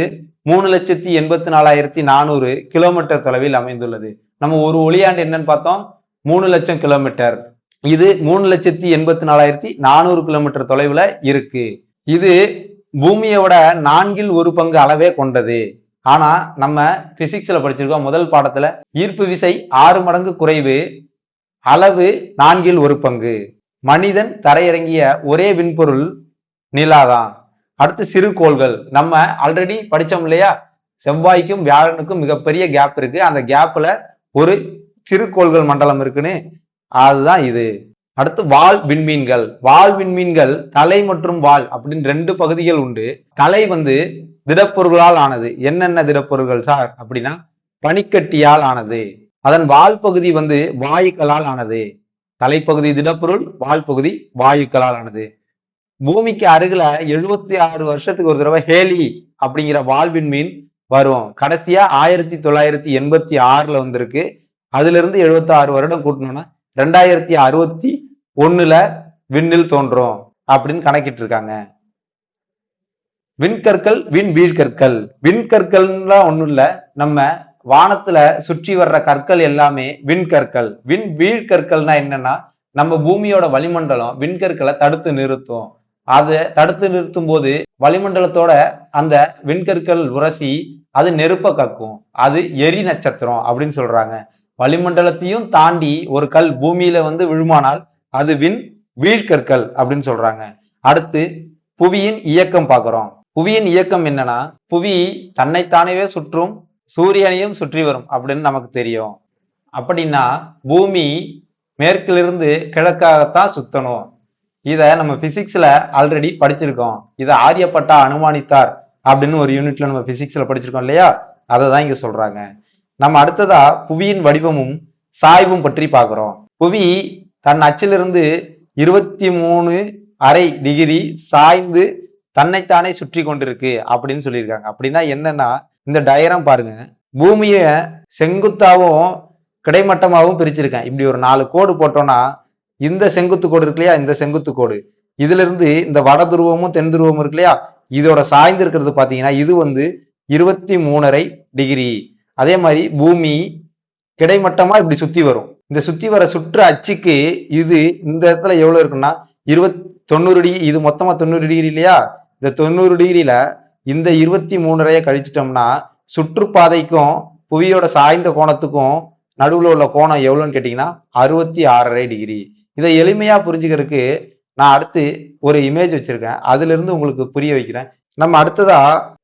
3,84,400 கிலோமீட்டர் தொலைவில் அமைந்துள்ளது. நம்ம ஒரு ஒளியாண்டு என்னன்னு பார்த்தோம், 3 லட்சம் கிலோமீட்டர். இது 3,84,400 கிலோமீட்டர் தொலைவுல இருக்கு. இது பூமியோட 1/4 பங்கு அளவே கொண்டது. ஆனா நம்ம பிசிக்ஸ்ல படிச்சிருக்கோம் முதல் பாடத்துல, ஈர்ப்பு விசை 6 மடங்கு குறைவு, அளவு 1/4 பங்கு. மனிதன் தரையிறங்கிய ஒரே விண்பொருள் நிலாதான். அடுத்து சிறு கோள்கள். நம்ம ஆல்ரெடி படிச்சோம் இல்லையா, செவ்வாய்க்கும் வியாழனுக்கும் மிகப்பெரிய கேப் இருக்கு. அந்த கேப்ல ஒரு சிறு கோள்கள் மண்டலம் இருக்குன்னு, அதுதான் இது. அடுத்து வால் விண்மீன்கள். வால் விண்மீன்கள் தலை மற்றும் வால் அப்படின்னு 2 பகுதிகள் உண்டு. தலை வந்து திடப்பொருள்களால் ஆனது. என்னென்ன திடப்பொருள்கள் சார் அப்படின்னா பனிக்கட்டியால் ஆனது. அதன் வால் பகுதி வந்து வாயுக்களால் ஆனது. தலைப்பகுதி திடப்பொருள், வால் பகுதி வாயுக்களால் ஆனது. பூமிக்கு அருகில 76 வருஷத்துக்கு ஒரு தடவை ஹேலி அப்படிங்கிற வால்வின் மீன் வரும். கடைசியா 1986ல வந்திருக்கு. அதுல இருந்து 76 வருடம் கூட்டணும்னா 2061ல விண்ணில் தோன்றும் அப்படின்னு கணக்கிட்டு இருக்காங்க. விண்கற்கள், விண்வீழ்கற்கள். விண்கற்கள்லாம் ஒண்ணும் இல்ல, நம்ம வானத்துல சுற்றி வர்ற கற்கள் எல்லாமே விண்கற்கள். விண்வீழ்கற்கள்னா என்னன்னா, நம்ம பூமியோட வளிமண்டலம் விண்கற்களை தடுத்து நிறுத்தும். அதை தடுத்து நிறுத்தும் போது வளிமண்டலத்தோட அந்த விண்கற்கள் உரசி அது நெருப்ப கக்கும். அது எரி நட்சத்திரம் அப்படின்னு சொல்றாங்க. வளிமண்டலத்தையும் தாண்டி ஒரு கல் பூமியில வந்து விழுமானால் அது வீழ்கற்கள் அப்படின்னு சொல்றாங்க. அடுத்து புவியின் இயக்கம் பார்க்கிறோம். புவியின் இயக்கம் என்னன்னா, புவி தன்னைத்தானே சுற்றும், சூரியனையும் சுற்றி வரும் அப்படின்னு நமக்கு தெரியும். அப்படின்னா பூமி மேற்கிலிருந்து கிழக்காகத்தான் சுத்தணும். இத நம்ம பிசிக்ஸ்ல ஆல்ரெடி படிச்சிருக்கோம். இதை ஆரியப்பட்டா அனுமானித்தார் அப்படின்னு ஒரு யூனிட்ல நம்ம பிசிக்ஸ்ல படிச்சிருக்கோம் இல்லையா, அதை தான் இங்க சொல்றாங்க. நம்ம அடுத்ததா புவியின் வடிவமும் சாய்வும் பற்றி பார்க்கிறோம். புவி தன் அச்சிலிருந்து 23.5 டிகிரி சாய்ந்து தன்னைத்தானே சுற்றி கொண்டிருக்கு அப்படின்னு சொல்லியிருக்காங்க. அப்படின்னா என்னன்னா, இந்த டயரம் பாருங்க, பூமிய செங்குத்தாவும் கிடைமட்டமாகவும் பிரிச்சிருக்கேன். இப்படி ஒரு 4 கோடு போட்டோம்னா, இந்த செங்குத்து கோடு இருக்கு இல்லையா, இந்த செங்குத்து கோடு, இதுல இருந்து இந்த வட துருவமும் தென் துருவமும் இருக்கு இல்லையா, இதோட சாய்ந்து இருக்கிறது பாத்தீங்கன்னா இது வந்து 23.5 டிகிரி. அதே மாதிரி பூமி கிடைமட்டமா இப்படி சுத்தி வரும். இந்த சுத்தி வர சுற்று அச்சுக்கு இது இந்த இடத்துல எவ்வளவு இருக்குன்னா 90 டிகிரி. இது மொத்தமா 90 டிகிரி இல்லையா, இந்த 90 டிகிரியில இந்த 23.5 கழிச்சிட்டோம்னா சுற்றுப்பாதைக்கும் புவியோட சாய்ந்த கோணத்துக்கும் நடுவுல உள்ள கோணம் எவ்வளவுன்னு கேட்டீங்கன்னா 66.5 டிகிரி. இதை எளிமையா புரிஞ்சுக்கிறதுக்கு நான் அடுத்து ஒரு இமேஜ் வச்சிருக்கேன், அதுல இருந்து உங்களுக்கு புரிய வைக்கிறேன். நம்ம அடுத்ததா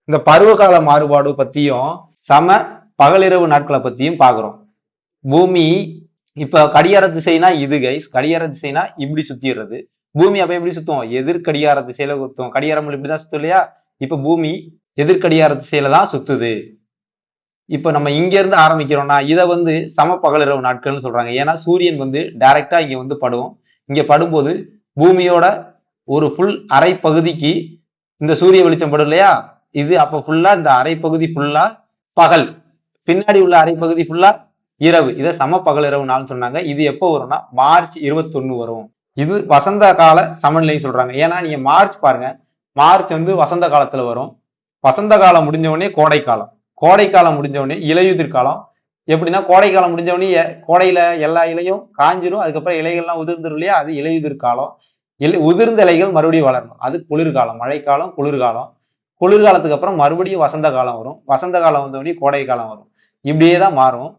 இந்த பருவகால மாறுபாடு பத்தியும் சம பகலிரவு நாட்களை பத்தியும் பாக்குறோம். பூமி இப்ப கடிகார திசைனா இது கைஸ், கடிகார திசைனா இப்படி சுத்திடுறது. பூமி அப்ப எப்படி சுத்தும், எதிர்கடிகார திசையில சுத்தும். கடிகாரம் இப்படிதான் சுத்தும் இல்லையா, இப்ப பூமி எதிர்கடிகார திசையில தான் சுத்துது. இப்ப நம்ம இங்க இருந்து ஆரம்பிக்கிறோம்னா இதை வந்து சம பகலிரவு நாட்கள்னு சொல்றாங்க. ஏன்னா சூரியன் வந்து டைரக்டா இங்க வந்து படும். இங்க படும்போது பூமியோட ஒரு ஃபுல் அரை பகுதிக்கு இந்த சூரிய வெளிச்சம் படும் இல்லையா, இது அப்ப ஃபுல்லா இந்த அரை பகுதி ஃபுல்லா பகல், பின்னாடி உள்ள அரை பகுதி ஃபுல்லா இரவு. இதை சம பகலிரவு நாள் சொன்னாங்க. இது எப்போ வரும்னா மார்ச் 21 வரும். இது வசந்த கால சமநிலை சொல்றாங்க. ஏன்னா நீங்க மார்ச் பாருங்க, மார்ச் வந்து வசந்த காலத்துல வரும். வசந்த காலம் முடிஞ்ச உடனே கோடை காலம், கோடை காலம் முடிஞ்ச உடனே இலையுதிர் காலம். எப்படின்னா கோடை காலம் முடிஞ்ச உடனே கோடையில எல்லா இலையும் காஞ்சிரும், அதுக்கப்புறம் இலைகள்லாம் உதிர்ந்துரும் இல்லையா, அது இலையுதிர் காலம். உதிர்ந்த இலைகள் மறுபடியும் வளரணும், அது குளிர்காலம். மழைக்காலம், குளிர்காலம். குளிர்காலத்துக்கு அப்புறம் மறுபடியும் வசந்த காலம் வரும். வசந்த காலம் வந்த உடனே கோடை காலம் வரும். இப்படியே தான் மாறும்.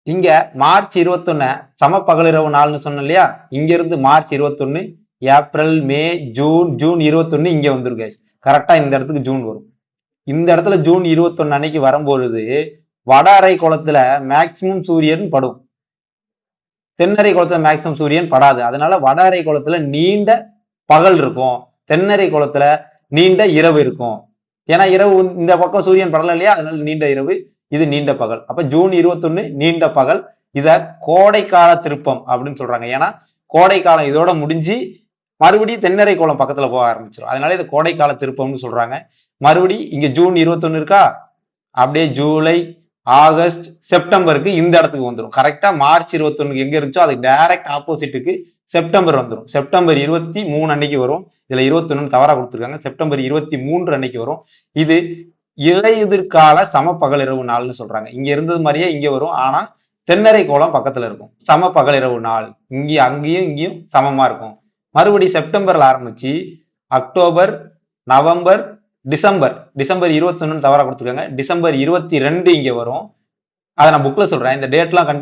இங்க மார்ச் 21 சம பகலிரவு நாள்னு சொன்னோம் இல்லையா, இங்க இருந்து மார்ச் 21, ஏப்ரல், மே, ஜூன், ஜூன் 21 இங்க வந்துருக்கு. கரெக்டா இந்த இடத்துக்கு ஜூன் வரும். இந்த இடத்துல ஜூன் 21 அன்னைக்கு வரும்பொழுது வட அரை கோளத்துல மேக்சிமம் சூரியன் படும், தென்னரை கோளத்துல மேக்சிமம் சூரியன் படாது. அதனால வட அரை கோளத்துல நீண்ட பகல் இருக்கும், தென்னரை கோளத்துல நீண்ட இரவு இருக்கும். ஏன்னா இரவு இந்த பக்கம் சூரியன் படல இல்லையா, அதனால நீண்ட இரவு, இது நீண்ட பகல். அப்ப ஜூன் 21 நீண்ட பகல். இத கோடை கால திருப்பம் அப்படின்னு சொல்றாங்க. ஏன்னா கோடை காலம் இதோட முடிஞ்சு மறுபடியும் தென்னரை கோளம் பக்கத்துல போக ஆரம்பிச்சிடும். அதனால இது கோடை கால திருப்பம்னு சொல்றாங்க. மறுபடி இங்க ஜூன் 21 இருக்கா, அப்படியே ஜூலை, ஆகஸ்ட், செப்டம்பருக்கு இந்த இடத்துக்கு வந்துடும். கரெக்டா மார்ச் 21 எங்க இருந்துச்சோ அதுக்கு டைரக்ட் ஆப்போசிட்டுக்கு செப்டம்பர் வந்துடும். செப்டம்பர் 23 அன்னைக்கு வரும். இதுல 21 தவறா கொடுத்துருக்காங்க, செப்டம்பர் 23 அன்னைக்கு வரும். இது இலையுதிர்கால சம பகலிரவு நாள்னு சொல்றாங்க. இங்க இருந்தது மாதிரியே இங்க வரும், ஆனா தென்னரை கோளம் பக்கத்துல இருக்கும். சம பகலிரவு நாள் இங்க அங்கேயும் இங்கேயும் சமமா இருக்கும். மறுபடி செப்டம்பர்ல ஆரம்பிச்சு அக்டோபர், நவம்பர், டிசம்பர், டிசம்பர் 21 தவறா கொடுத்துருக்காங்க, டிசம்பர் 22 இங்க வரும். அதை நான் புக்ல சொல்றேன், இந்த டேட்லாம்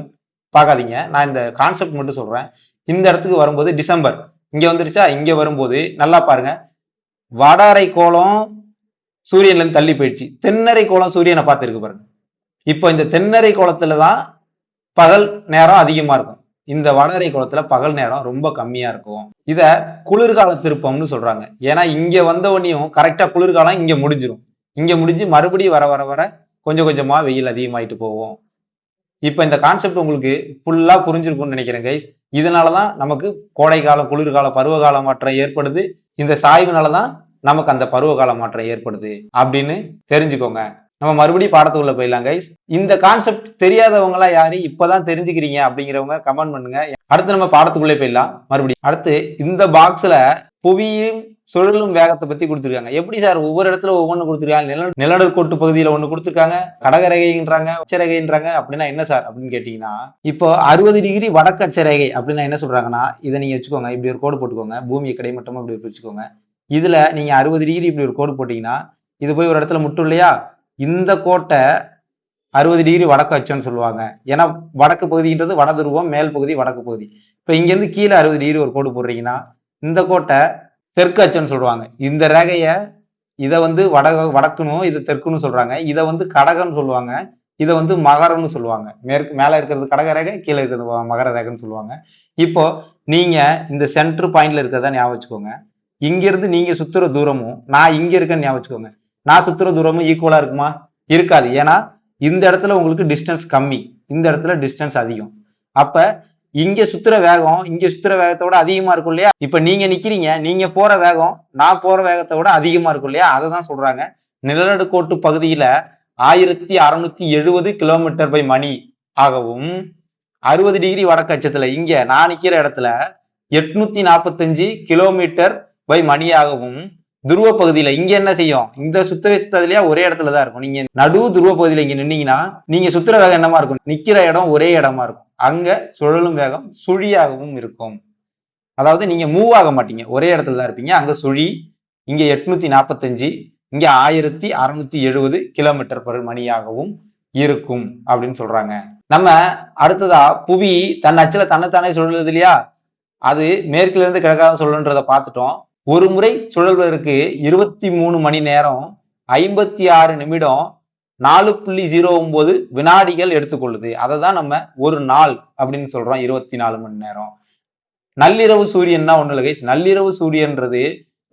பார்க்காதீங்க, நான் இந்த கான்செப்ட் மட்டும் சொல்றேன். இந்த இடத்துக்கு வரும்போது டிசம்பர் இங்க வந்துருச்சா, இங்க வரும்போது நல்லா பாருங்க, வட அரை கோளம் சூரியன்ல இருந்து தள்ளி போயிடுச்சு, தென்னரை கோளம் சூரியனை பார்த்து இருக்கு பாருங்க. இப்போ இந்த தென்னரை கோளத்துலதான் பகல் நேரம் அதிகமா இருக்கும், இந்த வட அரை கோளத்துல பகல் நேரம் ரொம்ப கம்மியா இருக்கும். இத குளிர்கால திருப்பம்னு சொல்றாங்க. ஏன்னா இங்க வந்த உடனேயும் கரெக்டா குளிர்காலம் இங்க முடிஞ்சிடும். இங்க முடிஞ்சு மறுபடியும் வர வர வர கொஞ்சம் கொஞ்சமா வெயில் அதிகமாயிட்டு போகும். இப்ப இந்த கான்செப்ட் உங்களுக்கு ஃபுல்லா புரிஞ்சிருக்கும்னு நினைக்கிறேன் கைஸ். இதனாலதான் நமக்கு கோடை காலம், குளிர்காலம், பருவகால மாற்றம் ஏற்படுது. இந்த சாய்வுனாலதான் நமக்கு அந்த பருவகால மாற்றம் ஏற்படுது அப்படின்னு தெரிஞ்சுக்கோங்க. நம்ம மறுபடியும் பாடத்துக்குள்ள போயிடலாம் கைஸ். இந்த கான்செப்ட் தெரியாதவங்க எல்லாம் யாரு இப்பதான் தெரிஞ்சுக்கிறீங்க அப்படிங்கிறவங்க கமெண்ட் பண்ணுங்க. அடுத்து நம்ம பாடத்துக்குள்ளே போயிடலாம். மறுபடியும் அடுத்து இந்த பாக்ஸ்ல புவியும் சுழலும் வேகத்தை பத்தி கொடுத்துருக்காங்க. எப்படி சார் ஒவ்வொரு இடத்துல ஒவ்வொன்று கொடுத்துருக்காங்க? நிலநடுக்கோட்டு பகுதியில ஒண்ணு கொடுத்துருக்காங்க, கடகரேகைன்றாங்க, அச்சரேகைன்றாங்க. அப்படின்னா என்ன சார் அப்படின்னு கேட்டீங்கன்னா, இப்போ 60 டிகிரி வடக்கு அச்சரேகை அப்படின்னா என்ன சொல்றாங்கன்னா, இதை நீங்க வச்சுக்கோங்க. இப்படி ஒரு கோடு போட்டுக்கோங்க. பூமியை கிடைமட்டமா இப்படி வச்சுக்கோங்க. இதுல நீங்க 60 டிகிரி இப்படி ஒரு கோடு போட்டீங்கன்னா இது போய் ஒரு இடத்துல முட்டும் இல்லையா? இந்த கோட்டை 60 டிகிரி வடக்கு அச்சுன்னு சொல்லுவாங்க. ஏன்னா வடக்கு பகுதின்றது வட துருவம், மேல் பகுதி வடக்கு பகுதி. இப்ப இங்க இருந்து கீழே 60 டிகிரி ஒரு கோடு போடுறீங்கன்னா இந்த கோட்டை தெற்கு அச்சுன்னு சொல்லுவாங்க. இந்த ரேகைய இதை வடக்குனும் இதை தெற்குன்னு சொல்றாங்க. இதை கடகம்னு சொல்லுவாங்க. இதை மகரம்னு சொல்லுவாங்க. மேல இருக்கிறது கடக ரேகை, கீழே இருக்கிறது மகர ரேகைன்னு சொல்லுவாங்க. இப்போ நீங்க இந்த சென்டர் பாயிண்ட்ல இருக்கிறதா ஞாபகம் வச்சுக்கோங்க. இங்க இருந்து நீங்க சுத்துற தூரமும் நான் இங்க இருக்கேன்னு ஞாபகம் வச்சுக்கோங்க. நான் சுத்துற தூரமும் ஈக்குவலா இருக்குமா? இருக்காது. ஏன்னா இந்த இடத்துல உங்களுக்கு டிஸ்டன்ஸ் கம்மி, இந்த இடத்துல டிஸ்டன்ஸ் அதிகம். அப்ப இங்க சுத்துற வேகம் இங்க சுத்துற வேகத்தோட அதிகமா இருக்கும் இல்லையா? இப்ப நீங்க நிக்கிறீங்க, நீங்க போற வேகம் நான் போற வேகத்தோட அதிகமா இருக்கும் இல்லையா? அதை தான் சொல்றாங்க. நிலநடுக்கோட்டு பகுதியில 1670 கிலோமீட்டர் பை மணி ஆகவும், 60 டிகிரி வடக்கு அச்சத்துல இங்க நான் நிக்கிற இடத்துல 845 கிலோமீட்டர் பை மணியாகவும், துருவ பகுதியில இங்க என்ன செய்யும்? இந்த சுத்ததுலயா ஒரே இடத்துலதான் இருக்கும். நீங்க நடு துருவ பகுதியில இங்க நின்னீங்கன்னா நீங்க சுத்துற வேகம் என்னமா இருக்கும்? நிக்கிற இடம் ஒரே இடமா இருக்கும். அங்க சுழலும் வேகம் சுழியாகவும் இருக்கும். அதாவது நீங்க மூவ் ஆக மாட்டீங்க, ஒரே இடத்துல தான் இருப்பீங்க. அங்க சுழி, இங்க 845, இங்க 1670 கிலோமீட்டர் பர் மணியாகவும் இருக்கும் அப்படின்னு சொல்றாங்க. நம்ம அடுத்ததா புவி தன் அச்சுல தன்னைத்தானே சுழலுது இல்லையா? அது மேற்குல இருந்து கிழக்காக சுழல்ன்றதை பார்த்துட்டோம். ஒரு முறை சுழல்வதற்கு 23 மணி நேரம் 56 நிமிடம் 4.09 வினாடிகள் எடுத்துக்கொள்ளுது. அதை தான் நம்ம ஒரு நாள் அப்படின்னு சொல்றோம். 24 மணி நேரம். நள்ளிரவு சூரியன்னா ஒண்ணு இல்லை கைஸ். நள்ளிரவு சூரியன்றது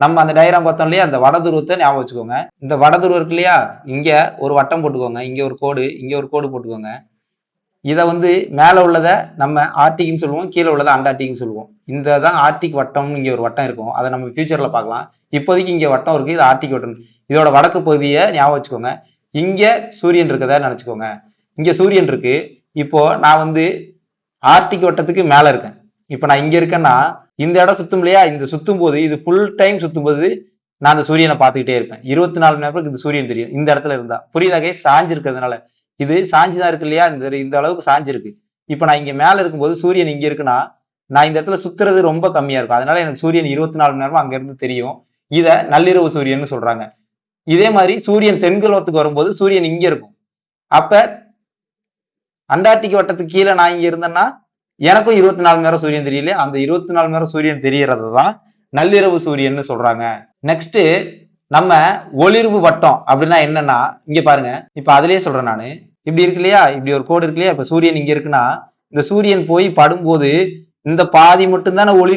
நம்ம அந்த டயக்ராம் பார்த்தோம் இல்லையா? அந்த வட துருவத்தை ஞாபகம் வச்சுக்கோங்க. இந்த வட துருவம் இருக்கு இல்லையா? இங்க ஒரு வட்டம் போட்டுக்கோங்க, இங்க ஒரு கோடு, இங்க ஒரு கோடு போட்டுக்கோங்க. இதை மேல உள்ளதை நம்ம ஆர்டிக்னு சொல்லுவோம், கீழே உள்ளதை அண்டார்டிக்னு சொல்லுவோம். இந்த தான் ஆர்டிக் வட்டம்னு இங்க ஒரு வட்டம் இருக்கும். அதை நம்ம ஃபியூச்சர்ல பார்க்கலாம். இப்போதைக்கு இங்க வட்டம் இருக்கு, இது ஆர்டிக் வட்டம். இதோட வடக்கு பகுதியை ஞாபகம் வச்சுக்கோங்க. இங்க சூரியன் இருக்கதா நினைச்சுக்கோங்க. இங்க சூரியன் இருக்கு. இப்போ நான் ஆர்டிக் வட்டத்துக்கு மேல இருக்கேன். இப்ப நான் இங்க இருக்கேன்னா இந்த இடம் சுத்தும் இல்லையா? இந்த சுத்தும் போது இது ஃபுல் டைம் சுத்தும் போது நான் அந்த சூரியனை பார்த்துக்கிட்டே இருப்பேன். 24 மணி நேரத்துக்கு இந்த சூரியன் தெரியும் இந்த இடத்துல இருந்தா. புரியுதாக? சாஞ்சு இருக்கிறதுனால இது சாஞ்சுதான் இருக்கு இல்லையா? இந்த அளவுக்கு சாஞ்சு இருக்கு. இப்ப நான் இங்க மேல இருக்கும்போது சூரியன் இங்க இருக்குன்னா நான் இந்த இடத்துல சுத்துறது ரொம்ப கம்மியா இருக்கும். அதனால எனக்கு சூரியன் 24 மணி நேரமும் அங்க இருந்து தெரியும். இத நள்ளிரவு சூரியன் சொல்றாங்க. இதே மாதிரி சூரியன் தென்கலோகத்துக்கு வரும்போது சூரியன் இங்க இருக்கும். அப்ப அண்டார்டிக் வட்டத்துக்கு கீழே நான் இங்க இருந்தேன்னா எனக்கும் 24 மணி நேரம் சூரியன் தெரியல. அந்த 24 மணி நேரம் சூரியன் தெரியறதுதான் நள்ளிரவு சூரியன் சொல்றாங்க. நெக்ஸ்ட் நம்ம ஒளிர்வு வட்டம் அப்படின்னா என்னன்னா, இங்க பாருங்க. இப்ப அதுலயே சொல்றேன் நானு. இப்படி இருக்கு இல்லையா? இப்படி ஒரு கோடு இருக்கு இல்லையா? இப்ப சூரியன் இங்க இருக்குன்னா இந்த சூரியன் போய் படும்போது இந்த பாதி மட்டும்தானே ஒளி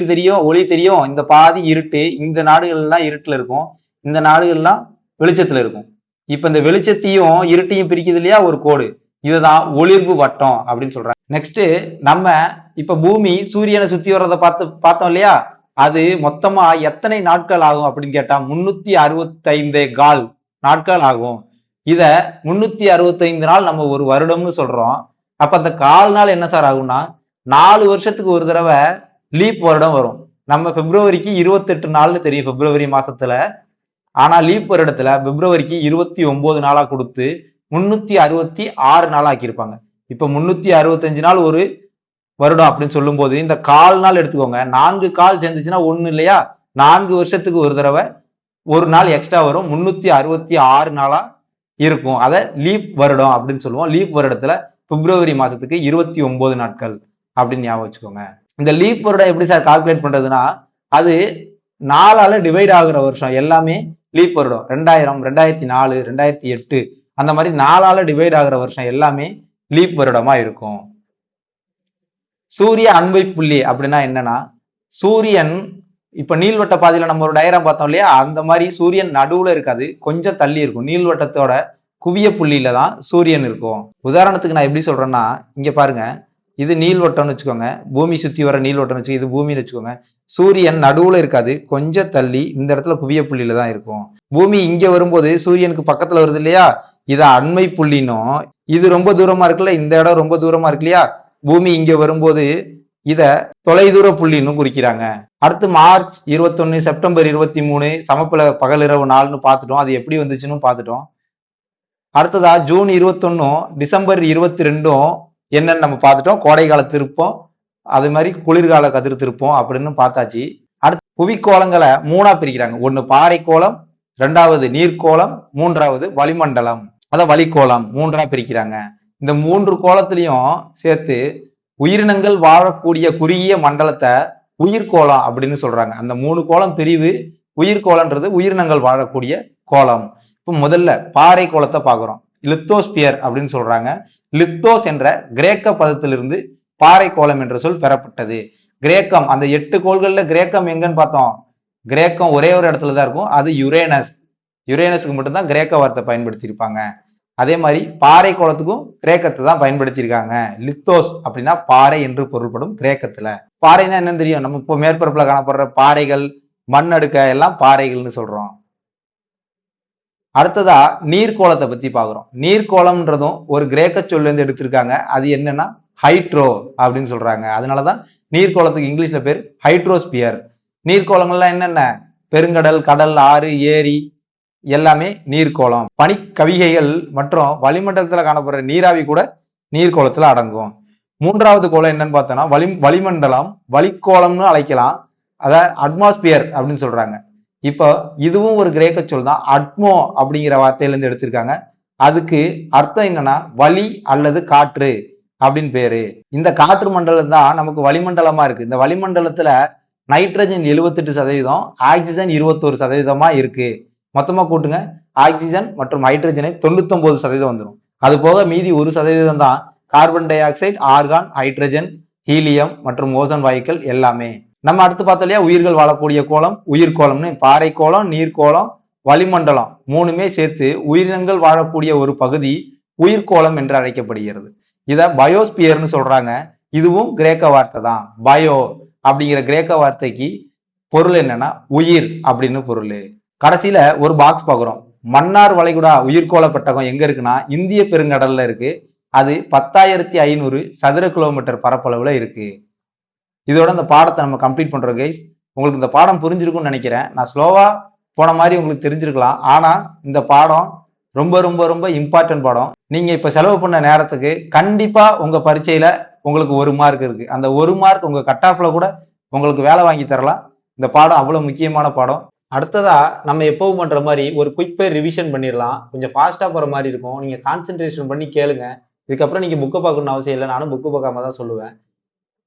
தெரியும். இந்த பாதி இருட்டு. இந்த நாடுகள் எல்லாம் இருட்டுல இருக்கும், இந்த நாடுகள் எல்லாம் வெளிச்சத்துல இருக்கும். இப்ப இந்த வெளிச்சத்தையும் இருட்டையும் பிரிக்குது இல்லையா ஒரு கோடு? இதுதான் ஒளிர்வு வட்டம் அப்படின்னு சொல்றாங்க. நெக்ஸ்ட் நம்ம இப்ப பூமி சூரியனை சுத்தி வர்றதை பார்த்தோம் இல்லையா? அது மொத்தமா எத்தனை நாட்கள் ஆகும் அப்படின்னு கேட்டா 365 நாட்கள் ஆகும். இத 365 நாள் நம்ம ஒரு வருடம்னு சொல்றோம். அப்ப அந்த கால் நாள் என்ன சார் ஆகும்னா 4 வருஷத்துக்கு ஒரு தடவை லீப் வருடம் வரும். நம்ம பிப்ரவரிக்கு 28 நாள்னு தெரியும் பிப்ரவரி மாசத்துல. ஆனா லீப் வருடத்துல பிப்ரவரிக்கு 29 நாளா கொடுத்து 366 நாள் ஆக்கியிருப்பாங்க. இப்ப 365 நாள் ஒரு வருடம் அப்படின்னு சொல்லும் போது இந்த கால் நாள் எடுத்துக்கோங்க. 4 கால் சேர்ந்துச்சுன்னா ஒண்ணு இல்லையா? 4 வருஷத்துக்கு ஒரு தடவை ஒரு நாள் எக்ஸ்ட்ரா வரும். 366 நாளா இருக்கும். அத லீப் வருடம் அப்படின்னு சொல்லுவோம். லீப் வருடத்துல பிப்ரவரி மாசத்துக்கு 29 நாட்கள் அப்படின்னு ஞாபகம் வச்சுக்கோங்க. இந்த லீப் வருடம் எப்படி சார் கால்குலேட் பண்றதுன்னா, அது 4ஆல டிவைட் ஆகுற வருஷம் எல்லாமே லீப் வருடம். 2000, 2004, 2008 அந்த மாதிரி 4ஆல டிவைட் ஆகுற வருஷம் எல்லாமே லீப் வருடமா இருக்கும். சூரிய அண்மை புள்ளி அப்படின்னா என்னன்னா, சூரியன் இப்ப நீள்வட்ட பாதையில நம்ம ஒரு டயக்ராம் பார்த்தோம் இல்லையா? அந்த மாதிரி சூரியன் நடுவுல இருக்காது, கொஞ்சம் தள்ளி இருக்கும். நீள்வட்டத்தோட குவிய புள்ளியில தான் சூரியன் இருக்கும். உதாரணத்துக்கு நான் எப்படி சொல்றேன்னா, இங்க பாருங்க. இது நீள்வட்டம்னு வச்சுக்கோங்க. பூமி சுத்தி வர நீள்வட்டம்னு வச்சுக்கோங்க. இது பூமின்னு வச்சுக்கோங்க. சூரியன் நடுவுல இருக்காது, கொஞ்சம் தள்ளி இந்த இடத்துல குவிய புள்ளியில தான் இருக்கும். பூமி இங்க வரும்போது சூரியனுக்கு பக்கத்துல வருது இல்லையா, இத அண்மை புள்ளினும், இது ரொம்ப தூரமா இருக்குல்ல, இந்த இடம் ரொம்ப தூரமா இருக்கு இல்லையா, பூமி இங்க வரும்போது இத தொலைதூர புள்ளின்னு குறிக்கிறாங்க. அடுத்து மார்ச் 21 செப்டம்பர் 23 சமப்புல பகல் இரவு நாள்னு பார்த்துட்டோம். அது எப்படி வந்துச்சுன்னு பார்த்துட்டோம். அடுத்ததா ஜூன் 21 டிசம்பர் 22 என்னன்னு நம்ம பார்த்துட்டோம். கோடைகால திருப்பம், அது மாதிரி குளிர்கால கதிர் திருப்பம் அப்படின்னு பார்த்தாச்சு. அடுத்து புவிக்கோளங்களை மூணா பிரிக்கிறாங்க. ஒன்னு பாறை கோளம், ரெண்டாவது நீர்க்கோளம், மூன்றாவது வளிமண்டலம், அதான் வளிக்கோளம் மூன்றா பிரிக்கிறாங்க. இந்த மூன்று கோளத்திலையும் சேர்த்து உயிரினங்கள் வாழக்கூடிய குறுகிய மண்டலத்தை உயிர்கோளம் அப்படின்னு சொல்றாங்க. அந்த மூணு கோளம் பிரிவு உயிர்கோளம்ன்றது உயிரினங்கள் வாழக்கூடிய கோளம். இப்போ முதல்ல பாறை கோளத்தை பார்க்குறோம். லித்தோஸ்பியர் அப்படின்னு சொல்றாங்க. லித்தோஸ் என்ற கிரேக்க பதத்திலிருந்து பாறை கோளம் என்ற சொல் பெறப்பட்டது. கிரேக்கம், அந்த 8 கோள்கள்ல கிரேக்கம் எங்கன்னு பார்த்தோம். கிரேக்கம் ஒரே ஒரு இடத்துல தான் இருக்கும், அது யுரேனஸ். யுரேனஸுக்கு மட்டும்தான் கிரேக்க வார்த்தை பயன்படுத்தியிருப்பாங்க. அதே மாதிரி பாறை கோளத்துக்கும் கிரேக்கத்தை தான் பயன்படுத்தியிருக்காங்க. லித்தோஸ் அப்படின்னா பாறை என்று பொருள்படும் கிரேக்கத்துல. பாறைன்னா என்னன்னு தெரியும், நம்ம இப்போ மேற்பரப்புல காணப்படுற பாறைகள், மண் அடுக்க எல்லாம் பாறைகள்னு சொல்றோம். அடுத்ததா நீர்க்கோளத்தை பத்தி பாக்குறோம். நீர்க்கோளம்ன்றதும் ஒரு கிரேக்க சொல்ல இருந்து எடுத்திருக்காங்க. அது என்னன்னா ஹைட்ரோ அப்படின்னு சொல்றாங்க. அதனாலதான் நீர்க்கோளத்துக்கு இங்கிலீஷ்ல பேர் ஹைட்ரோஸ்பியர். நீர்க்கோளங்கள்லாம் என்னென்ன, பெருங்கடல், கடல், ஆறு, ஏரி எல்லாமே நீர்க்கோளம். பனிக்கவிகைகள் மற்றும் வளிமண்டலத்துல காணப்படுற நீராவி கூட நீர்க்கோளத்துல அடங்கும். மூன்றாவது கோளம் என்னன்னு பார்த்தோம்னா வளிமண்டலம், வளிக்கோளம்னு அழைக்கலாம். அத அட்மாஸ்பியர் அப்படின்னு சொல்றாங்க. இப்போ இதுவும் ஒரு கிரேக்க சொல் தான். அட்மோ அப்படிங்கிற வார்த்தையில இருந்து எடுத்திருக்காங்க. அதுக்கு அர்த்தம் என்னன்னா வளி அல்லது காற்று அப்படின்னு பேரு. இந்த காற்று மண்டலம் தான் நமக்கு வளிமண்டலமா இருக்கு. இந்த வளிமண்டலத்துல நைட்ரஜன் 78%, ஆக்சிஜன் 21% இருக்கு. மொத்தமா கூட்டுங்க, ஆக்சிஜன் மற்றும் ஹைட்ரஜனை 99% வந்துடும். அது போக மீதி 1% தான் carbon di oxide, argon, hydrogen, helium மற்றும் ஓசோன் வாயுக்கள் எல்லாமே. நம்ம அடுத்து பார்த்தோம் இல்லையா, உயிர்கள் வாழக்கூடிய கோளம் உயிர்கோளம்னு. பாறை கோளம், நீர்க்கோளம், வளிமண்டலம் மூணுமே சேர்த்து உயிரினங்கள் வாழக்கூடிய ஒரு பகுதி உயிர்கோளம் என்று அழைக்கப்படுகிறது. இத பயோஸ்பியர்னு சொல்றாங்க. இதுவும் கிரேக்க வார்த்தை தான். பயோ அப்படிங்கிற கிரேக்க வார்த்தைக்கு பொருள் என்னன்னா உயிர் அப்படின்னு பொருள். கடைசியில ஒரு பாக்ஸ் பாக்குறோம். மன்னார் வளைகுடா உயிர்கோள பெட்டகம் எங்க இருக்குன்னா இந்திய பெருங்கடல்ல இருக்கு. அது 10,500 சதுர கிலோமீட்டர் பரப்பளவுல இருக்கு. இதோட இந்த பாடத்தை நம்ம கம்ப்ளீட் பண்றோம் கைஸ். உங்களுக்கு இந்த பாடம் புரிஞ்சிருக்கும்னு நினைக்கிறேன். நான் ஸ்லோவா போன மாதிரி உங்களுக்கு தெரிஞ்சிருக்கலாம். ஆனா இந்த பாடம் ரொம்ப ரொம்ப ரொம்ப இம்பார்ட்டன்ட் பாடம். நீங்க இப்ப செலவு பண்ண நேரத்துக்கு கண்டிப்பா உங்க பரீட்சையில உங்களுக்கு 1 மார்க் இருக்கு. அந்த 1 மார்க் உங்க கட் ஆஃப்ல கூட உங்களுக்கு வேலை வாங்கி தரலாம். இந்த பாடம் அவ்வளவு முக்கியமான பாடம். அடுத்ததா நம்ம எப்பவும் பண்ற மாதிரி ஒரு குயிக் பேர் ரிவிஷன் பண்ணிடலாம். கொஞ்சம் ஃபாஸ்டா போற மாதிரி இருக்கும். நீங்க கான்சென்ட்ரேஷன் பண்ணி கேளுங்க. இதுக்கப்புறம் நீங்க புக்கை பார்க்கணும்னு அவசியம் இல்லை. நானும் புக்கு பார்க்காம தான் சொல்லுவேன்.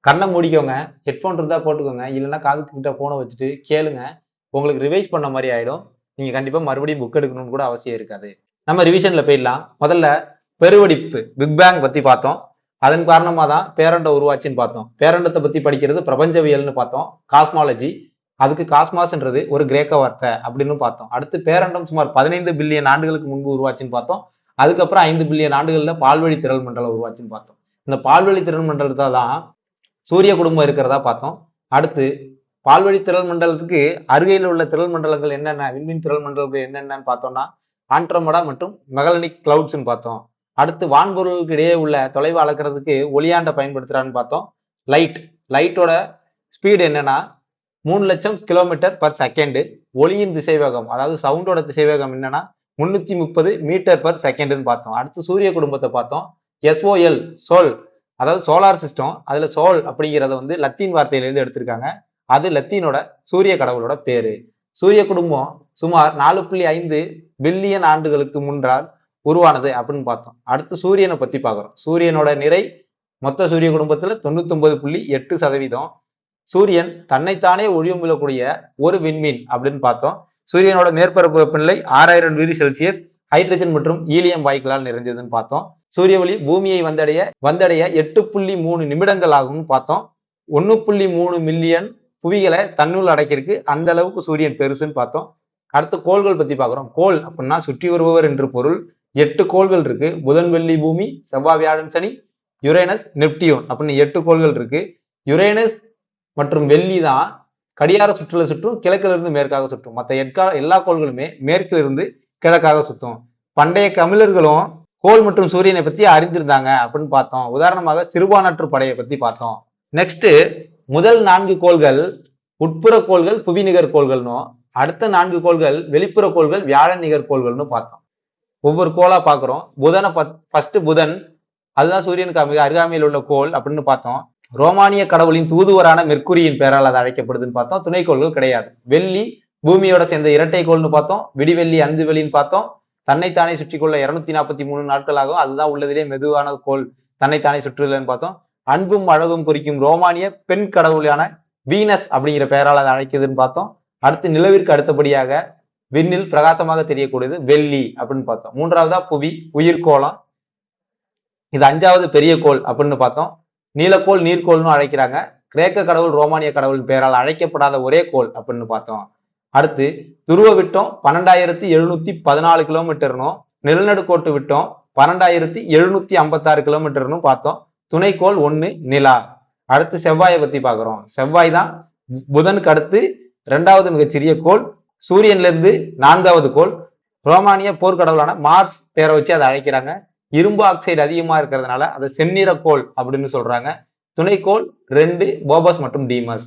கண்ணை மூடிக்கோங்க, ஹெட்ஃபோன் இருந்தா போட்டுக்கோங்க, இல்லைன்னா காதுகிட்ட போனை வச்சுட்டு கேளுங்க. உங்களுக்கு ரிவைஸ் பண்ண மாதிரி ஆயிடும். நீங்க கண்டிப்பா மறுபடியும் புக் எடுக்கணும்னு கூட அவசியம் இருக்காது. நம்ம ரிவிஷன்ல போயிடலாம். முதல்ல பெருவெடிப்பு பிக் பேங் பத்தி பார்த்தோம். அதன் காரணமா தான் பேரண்டம் உருவாச்சுன்னு பார்த்தோம். பேரண்டத்தை பத்தி படிக்கிறது பிரபஞ்சவியல்னு பார்த்தோம். காஸ்மாலஜி, அதுக்கு காஸ்மாஸ்ன்றது ஒரு கிரேக்க வார்த்தை அப்படின்னு பார்த்தோம். அடுத்து பேரண்டம் சுமார் 15 பில்லியன் ஆண்டுகளுக்கு முன்பு உருவாச்சுன்னு பார்த்தோம். அதுக்கப்புறம் 5 பில்லியன் ஆண்டுகள்ல பால்வழி திரள் மண்டலம் உருவாச்சுன்னு பார்த்தோம். இந்த பால்வழி திரள் மண்டலத்தை தான் சூரிய குடும்பம் இருக்கிறதா பார்த்தோம். அடுத்து பால்வழி திரள் மண்டலத்துக்கு அருகையில் உள்ள திரள் மண்டலங்கள் என்னென்ன, விண்மீன் திரள் மண்டலங்கள் என்னென்னு பார்த்தோம்னா ஆண்ட்ரோமடா மற்றும் மெகலனிக் கிளவுட்ஸ்ன்னு பார்த்தோம். அடுத்து வான்பொருளுக்கு இடையே உள்ள தொலைவை அளக்கிறதுக்கு ஒளியாண்டை பயன்படுத்துறான்னு பார்த்தோம். லைட்டோட ஸ்பீடு என்னன்னா 3 லட்சம் கிலோமீட்டர் பர் செகண்ட். ஒளியின் திசைவேகம், அதாவது சவுண்டோட திசைவேகம் என்னன்னா 330 மீட்டர் பர் செகண்ட்னு பார்த்தோம். அடுத்து சூரிய குடும்பத்தை பார்த்தோம். SOL சோல், அதாவது சோலார் சிஸ்டம். அதுல சோல் அப்படிங்கிறத வந்து லத்தீன் வார்த்தையிலிருந்து எடுத்திருக்காங்க. அது லத்தீனோட சூரிய கடவுளோட பேரு. சூரிய குடும்பம் சுமார் 4.5 பில்லியன் ஆண்டுகளுக்கு முன்னால் உருவானது அப்படின்னு பார்த்தோம். அடுத்து சூரியனை பத்தி பார்க்குறோம். சூரியனோட நிறை மொத்த சூரிய குடும்பத்துல 99.8%. சூரியன் தன்னைத்தானே ஒளியுமிழக்கூடிய ஒரு விண்மீன் அப்படின்னு பார்த்தோம். சூரியனோட மேற்பரப்பு வெப்பநிலை 6000 டிகிரி செல்சியஸ், ஹைட்ரஜன் மற்றும் ஈலியம் வாயுக்களால் நிறைஞ்சதுன்னு பார்த்தோம். சூரிய ஒளி பூமியை வந்தடைய 8.3 நிமிடங்கள் ஆகும்னு பார்த்தோம். 1.3 மில்லியன் புவிகளை தன்னுள் அடைக்கிறதுக்கு அந்த அளவுக்கு சூரியன் பெருசுன்னு பார்த்தோம். அடுத்து கோள்கள் பத்தி பார்க்குறோம். கோள் அப்படின்னா சுற்றி வருபவர் என்று பொருள். 8 கோள்கள் இருக்கு. புதன், வெள்ளி, பூமி, செவ்வாய், வியாழன், சனி, யுரேனஸ், நெப்டியூன் அப்படின்னு 8 கோள்கள் இருக்கு. யுரேனஸ் மற்றும் வெள்ளி தான் கடிகார சுற்றுல சுற்றும், கிழக்குல இருந்து மேற்காக சுற்றும். மற்ற எல்லா கோள்களுமே மேற்கில இருந்து கிழக்காக சுத்தும். பண்டைய தமிழர்களும் கோள் மற்றும் சூரியனை பத்தி அறிந்திருந்தாங்க அப்படின்னு பார்த்தோம். உதாரணமாக சிறுபானாற்று படையை பத்தி பார்த்தோம். நெக்ஸ்ட் முதல் 4 கோள்கள் உட்புற கோள்கள், புவிநிகர் கோள்கள்னும், அடுத்த 4 கோள்கள் வெளிப்புற கோள்கள், வியாழன் நிகர் கோள்கள்னு பார்த்தோம். ஒவ்வொரு கோளா பாக்குறோம். ஃபர்ஸ்ட் புதன், அதுதான் சூரியனுக்கு மிக அருகாமையில் உள்ள கோள் அப்படின்னு பார்த்தோம். ரோமானிய கடவுளின் தூதுவரான மெர்க்குரியின் பெயரால் அது அழைக்கப்படுதுன்னு பார்த்தோம். துணைக்கோள்கள் கிடையாது. வெள்ளி பூமியோட சேர்ந்த இரட்டை கோள்னு பார்த்தோம். விடிவெள்ளி, அந்து வெள்ளின்னு பார்த்தோம். தன்னைத்தானே சுற்றி கொள்ள 243 நாட்கள் ஆகும். அதுதான் உள்ளதிலே மெதுவான கோள் தன்னைத்தானே சுற்றுதல்னு பார்த்தோம். அன்பும் அழகும் குறிக்கும் ரோமானிய பெண் கடவுளான வீனஸ் அப்படிங்கிற பெயரால் அதை அழைக்குதுன்னு பார்த்தோம். அடுத்து நிலவிற்கு அடுத்தபடியாக விண்ணில் பிரகாசமாக தெரியக்கூடியது வெள்ளி அப்படின்னு பார்த்தோம். மூன்றாவதா புவி, உயிர்கோளம். இது 5வது பெரிய கோள் அப்படின்னு பார்த்தோம். நீலக்கோள், நீர்கோள்னு அழைக்கிறாங்க. கிரேக்க கடவுள் ரோமானிய கடவுளின் பெயரால் அழைக்கப்படாத ஒரே கோள் அப்படின்னு பார்த்தோம். அடுத்து துருவ விட்டம் 12,714 கிலோமீட்டர்னும், நிலநடுக்கோட்டு விட்டம் 12,756 கிலோமீட்டர்னு பார்த்தோம். துணைக்கோள் 1 நிலா. அடுத்து செவ்வாயை பத்தி பாக்குறோம். செவ்வாய் தான் புதனுக்கு அடுத்து 2வது மிகச்சிறிய கோள். சூரியன்ல இருந்து 4வது கோள். ரோமானிய போர்க்கடவுளான மார்ஸ் பேரை வச்சு அதை அழைக்கிறாங்க. இரும்பு ஆக்சைடு அதிகமா இருக்கிறதுனால அதை செந்நிற கோள் அப்படின்னு சொல்றாங்க. துணைக்கோள் 2 போபஸ் மற்றும் டீமஸ்.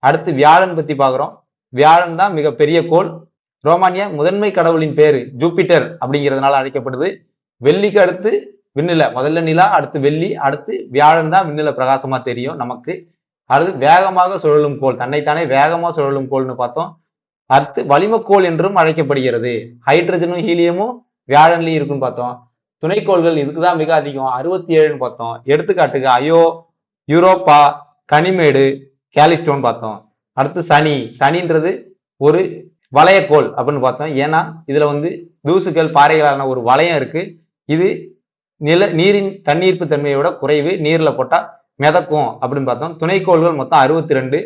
அடுத்து வியாழன் பத்தி பாக்குறோம். வியாழன் தான் மிகப்பெரிய கோள். ரோமானிய முதன்மை கடவுளின் பேரு ஜூபிட்டர் அப்படிங்கிறதுனால அழைக்கப்படுது. வெள்ளிக்கு அடுத்து விண்ணில முதல்ல நிலா, அடுத்து வெள்ளி, அடுத்து வியாழன் தான் விண்ணில பிரகாசமா தெரியும் நமக்கு. அடுத்து வேகமாக சுழலும் கோள், தன்னைத்தானே வேகமா சுழலும் கோள்னு பார்த்தோம். அடுத்து வளிமக்கோள் என்றும் அழைக்கப்படுகிறது. ஹைட்ரஜனும் ஹீலியமும் வியாழன்லயும் இருக்குன்னு பார்த்தோம். துணைக்கோள்கள் இதுக்குதான் மிக அதிகம், 67ன்னு பார்த்தோம். எடுத்துக்காட்டுக்கு அயோ, யூரோப்பா, கனிமேடு, கேலிஸ்டோன் பார்த்தோம். அடுத்து சனி. சனின்றது ஒரு வளையக்கோள் அப்படின்னு பார்த்தோம். ஏன்னா இதுல தூசுகள், பாறைகளான ஒரு வளையம் இருக்கு. இது நீரின் தண்ணீர்ப்பு தன்மையோட குறைவு, நீர்ல போட்டா மிதக்கும் அப்படின்னு பார்த்தோம். துணைக்கோள்கள் மொத்தம் 62.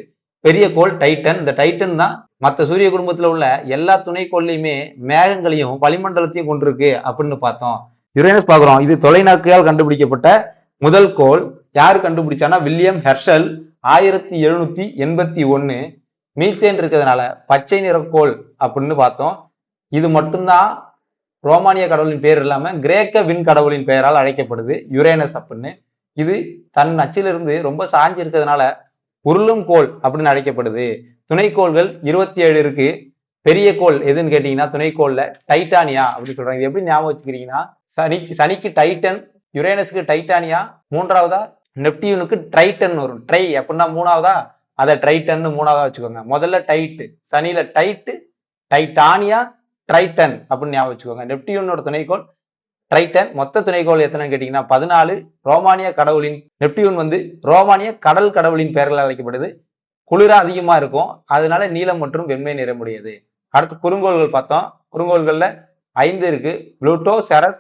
பெரிய கோள் டைட்டன். இந்த டைட்டன் தான் மற்ற சூரிய குடும்பத்துல உள்ள எல்லா துணைக்கோள்லையுமே மேகங்களையும் வளிமண்டலத்தையும் கொண்டிருக்கு அப்படின்னு பார்த்தோம். யுரேனஸ் பாக்குறோம். இது தொலைநோக்கியால் கண்டுபிடிக்கப்பட்ட முதல் கோள். யாரு கண்டுபிடிச்சானா வில்லியம் ஹெர்ஷல் 1781. மீத்தேன் இருக்கிறதுனால பச்சை நிற கோள் அப்படின்னு பார்த்தோம். இது மட்டும்தான் ரோமானிய கடவுளின் பெயர் இல்லாம கிரேக்க விண் கடவுளின் பெயரால் அழைக்கப்படுது, யுரேனஸ் அப்படின்னு. இது தன் அச்சிலிருந்து ரொம்ப சாஞ்சி இருக்கிறதுனால உருளும் கோள் அப்படின்னு அழைக்கப்படுது. துணைக்கோள்கள் 27 இருக்கு. பெரிய கோள் எதுன்னு கேட்டீங்கன்னா துணைக்கோள்ல டைட்டானியா அப்படின்னு சொல்றாங்க. இது எப்படி ஞாபகம் வச்சுக்கிறீங்கன்னா, சனிக்கு டைட்டன், யுரேனஸுக்கு டைட்டானியா, மூன்றாவதா நெப்டியூனுக்கு ட்ரைட்டன் வரும். ட்ரை அப்படின்னா மூணாவதா, அதை ட்ரைட்டன் மூணாவதா வச்சுக்கோங்க. முதல்ல டைட்டு, சனியில டைட்டு, டைட்டானியா, ட்ரைட்டன் அப்படின்னு ஞாபகம் வச்சுக்கோங்க. நெப்டியூனோட துணைக்கோள் ட்ரைட்டன். மொத்த துணைக்கோள் எத்தனைன்னு கேட்டீங்கன்னா 14. ரோமானிய கடவுளின் நெப்டியூன் ரோமானிய கடல் கடவுளின் பெயர்கள் அழைக்கப்படுது. குளிர அதிகமா இருக்கும், அதனால நீலம் மற்றும் வெண்மை நிறமுடையது. அடுத்து குறுங்கோள்கள் பார்த்தோம். குறுங்கோள்கள்ல 5 இருக்கு. புளூட்டோ, செரஸ்,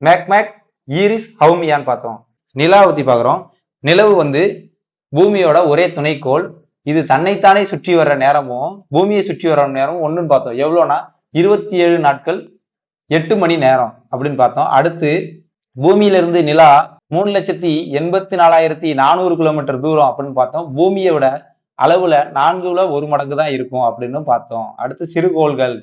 மேக்மேக், ஈரிஸ், ஹவுமியான்னு பார்த்தோம். நிலாவை பத்தி பாக்குறோம். நிலவு பூமியோட ஒரே துணைக்கோள். இது தன்னைத்தானே சுற்றி வர்ற நேரமும் பூமியை சுற்றி வர்ற நேரமும் ஒண்ணுன்னு பார்த்தோம். எவ்வளோனா 27 நாட்கள் 8 மணி நேரம் அப்படின்னு பார்த்தோம். அடுத்து பூமியிலிருந்து நிலா 3,84,400 கிலோமீட்டர் தூரம் அப்படின்னு பார்த்தோம். பூமியை விட அளவுல 4 மடங்கு தான் இருக்கும் அப்படின்னு பார்த்தோம். அடுத்து சிறுகோள்கள்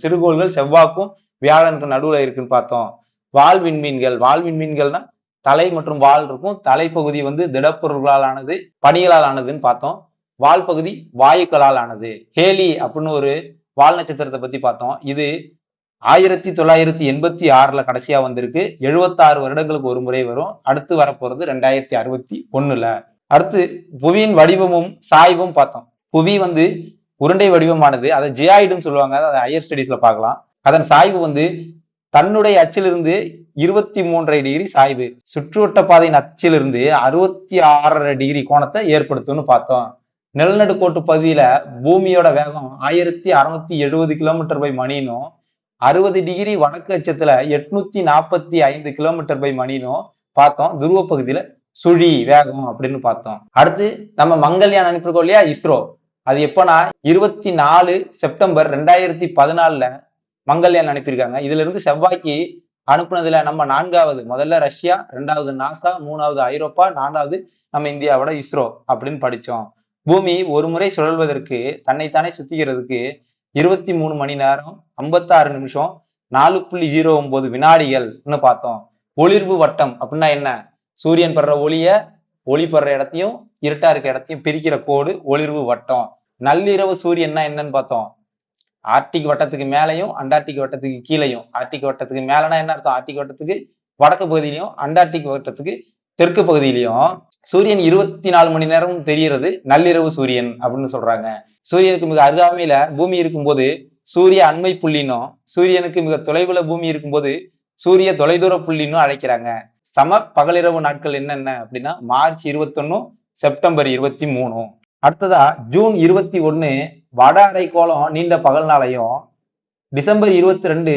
செவ்வாய்க்கும் வியாழனுக்கு நடுவுல இருக்குன்னு பார்த்தோம். வால் விண்மீன்கள்னா தலை மற்றும் வால் இருக்கும். தலைப்பகுதி திடப்பொருள்களால் ஆனது, பனிகளால் ஆனதுன்னு பார்த்தோம். வால் பகுதி வாயுக்களால் ஆனது. ஹேலி அப்படின்னு ஒரு வால் நட்சத்திரத்தை பத்தி பார்த்தோம். இது 1986ல கடைசியா வந்திருக்கு. 76 வருடங்களுக்கு ஒரு முறை வரும். அடுத்து வரப்போறது 2061ல. அடுத்து புவியின் வடிவமும் சாய்வும் பார்த்தோம். புவி உருண்டை வடிவமானது. அதை ஜியாய்டுன்னு சொல்லுவாங்க. அதை ஹையர் ஸ்டடீஸ்ல பார்க்கலாம். அதன் சாய்வு தன்னுடைய அச்சிலிருந்து 23.5 டிகிரி சாய்வு, சுற்றுவட்ட பாதையின் அச்சிலிருந்து 66.5 டிகிரி கோணத்தை ஏற்படுத்தும்னு பார்த்தோம். நிலநடுக்கோட்டு பகுதியில பூமியோட வேகம் 1670 கிலோமீட்டர் பை மணினும், 60 டிகிரி வடக்கு அச்சத்துல 845 கிலோமீட்டர் பை மணினும் பார்த்தோம். துருவ பகுதியில சுழி வேகம் அப்படின்னு பார்த்தோம். அடுத்து நம்ம மங்கள்யான் அனுப்பியிருக்கோம் இல்லையா, இஸ்ரோ. அது எப்பனா 24 செப்டம்பர் 2014ல மங்கள்யான் அனுப்பியிருக்காங்க. இதுல இருந்து செவ்வாய்க்கு அனுப்புனதுல நம்ம 4வது, முதல்ல ரஷ்யா, 2வது நாசா, 3வது ஐரோப்பா, 4வது நம்ம இந்தியாவோட இஸ்ரோ அப்படின்னு படிச்சோம். பூமி ஒரு முறை சுழல்வதற்கு தன்னைத்தானே சுத்திக்கிறதுக்கு 23 மணி நேரம் 56 நிமிஷம் 4.09 வினாடிகள்னு பார்த்தோம். ஒளிர்வு வட்டம் அப்படின்னா என்ன? சூரியன் படுற ஒளி படுற இடத்தையும் இருட்டா இருக்க இடத்தையும் பிரிக்கிற கோடு ஒளிர்வு வட்டம். நள்ளிரவு சூரியன்னா என்னன்னு பார்த்தோம். ஆர்டிக் வட்டத்துக்கு மேலையும் அண்டார்டிக் வட்டத்துக்கு கீழையும். ஆர்டிக் வட்டத்துக்கு மேலனா என்ன அர்த்தம்? ஆர்டிக் வட்டத்துக்கு வடக்கு பகுதியிலையும் அண்டார்டிக் வட்டத்துக்கு தெற்கு பகுதியிலையும் சூரியன் 24 மணி நேரமும் தெரிகிறது நள்ளிரவு சூரியன் அப்படின்னு சொல்றாங்க. சூரியனுக்கு மிக அருகாமையில பூமி இருக்கும்போது சூரிய அண்மை புள்ளினும், சூரியனுக்கு மிக தொலைவுல பூமி இருக்கும்போது சூரிய தொலைதூர புள்ளினும் அழைக்கிறாங்க. சம பகலிரவு நாட்கள் என்னென்ன அப்படின்னா மார்ச் 21, செப்டம்பர் 23. அடுத்ததா ஜூன் 21 வட அரைக்கோளம் நீண்ட பகல் நாளையும், டிசம்பர் 22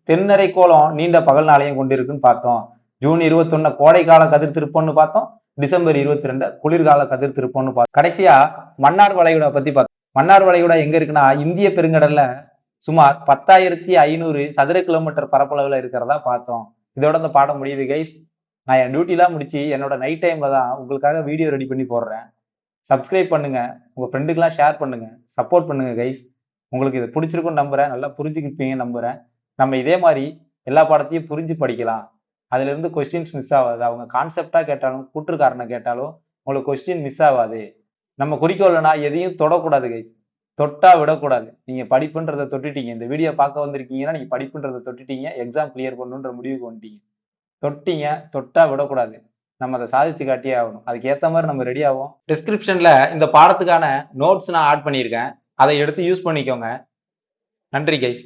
தென்னரைக்கோளம் நீண்ட பகல் நாளையும் கொண்டிருக்குன்னு பார்த்தோம். ஜூன் 21 கோடைக்கால கதிர் திருப்பம்னு பார்த்தோம். டிசம்பர் 22 குளிர்கால கதிர் திருப்பம்னு பார்த்தோம். கடைசியா மன்னார் வளைகுடா பத்தி பார்த்தோம். மன்னார் வளைகுடா எங்க இருக்குன்னா இந்திய பெருங்கடல்ல சுமார் 10,500 சதுர கிலோமீட்டர் பரப்பளவுல இருக்கிறதா பார்த்தோம். இதோட இந்த பாடம் முடியுது கைஸ். நான் என் டியூட்டிலாம் முடிச்சு என்னோட நைட் டைம்ல தான் உங்களுக்காக வீடியோ ரெடி பண்ணி போடுறேன். சப்ஸ்கிரைப் பண்ணுங்க, உங்க ஃப்ரெண்டுக்கெல்லாம் ஷேர் பண்ணுங்க, சப்போர்ட் பண்ணுங்க கைஸ். உங்களுக்கு இது பிடிச்சிருக்கும்னு நம்புறேன், நல்லா புரிஞ்சுக்கிப்பீங்கன்னு நம்புறேன். நம்ம இதே மாதிரி எல்லா பாடத்தையும் புரிஞ்சு படிக்கலாம். அதுல இருந்து கொஸ்டின்ஸ் மிஸ் ஆகாது. அவங்க கான்செப்டா கேட்டாலும் கூற்றுக்காரனை கேட்டாலும் உங்களுக்கு கொஸ்டின் மிஸ் ஆகாது. நம்ம குறிக்கோள்னா எதையும் தொடக்கூடாது கைஸ். தொட்டா விடக்கூடாது. நீங்க படிப்புன்றதை தொட்டுட்டீங்க, இந்த வீடியோ பார்க்க வந்திருக்கீங்கன்னா நீங்க படிப்புன்றதை தொட்டுட்டீங்க, எக்ஸாம் கிளியர் பண்ணணுன்ற முடிவுக்கு வந்துட்டீங்க. தொட்டீங்க, தொட்டா விடக்கூடாது. நம்ம அதை சாதிச்சு காட்டியே ஆகணும். அதுக்கு ஏத்த மாதிரி நம்ம ரெடி ஆகும். டிஸ்கிரிப்ஷன்ல இந்த பாடத்துக்கான நோட்ஸ் நான் ஆட் பண்ணியிருக்கேன். அதை எடுத்து யூஸ் பண்ணிக்கோங்க. நன்றி கைஸ்.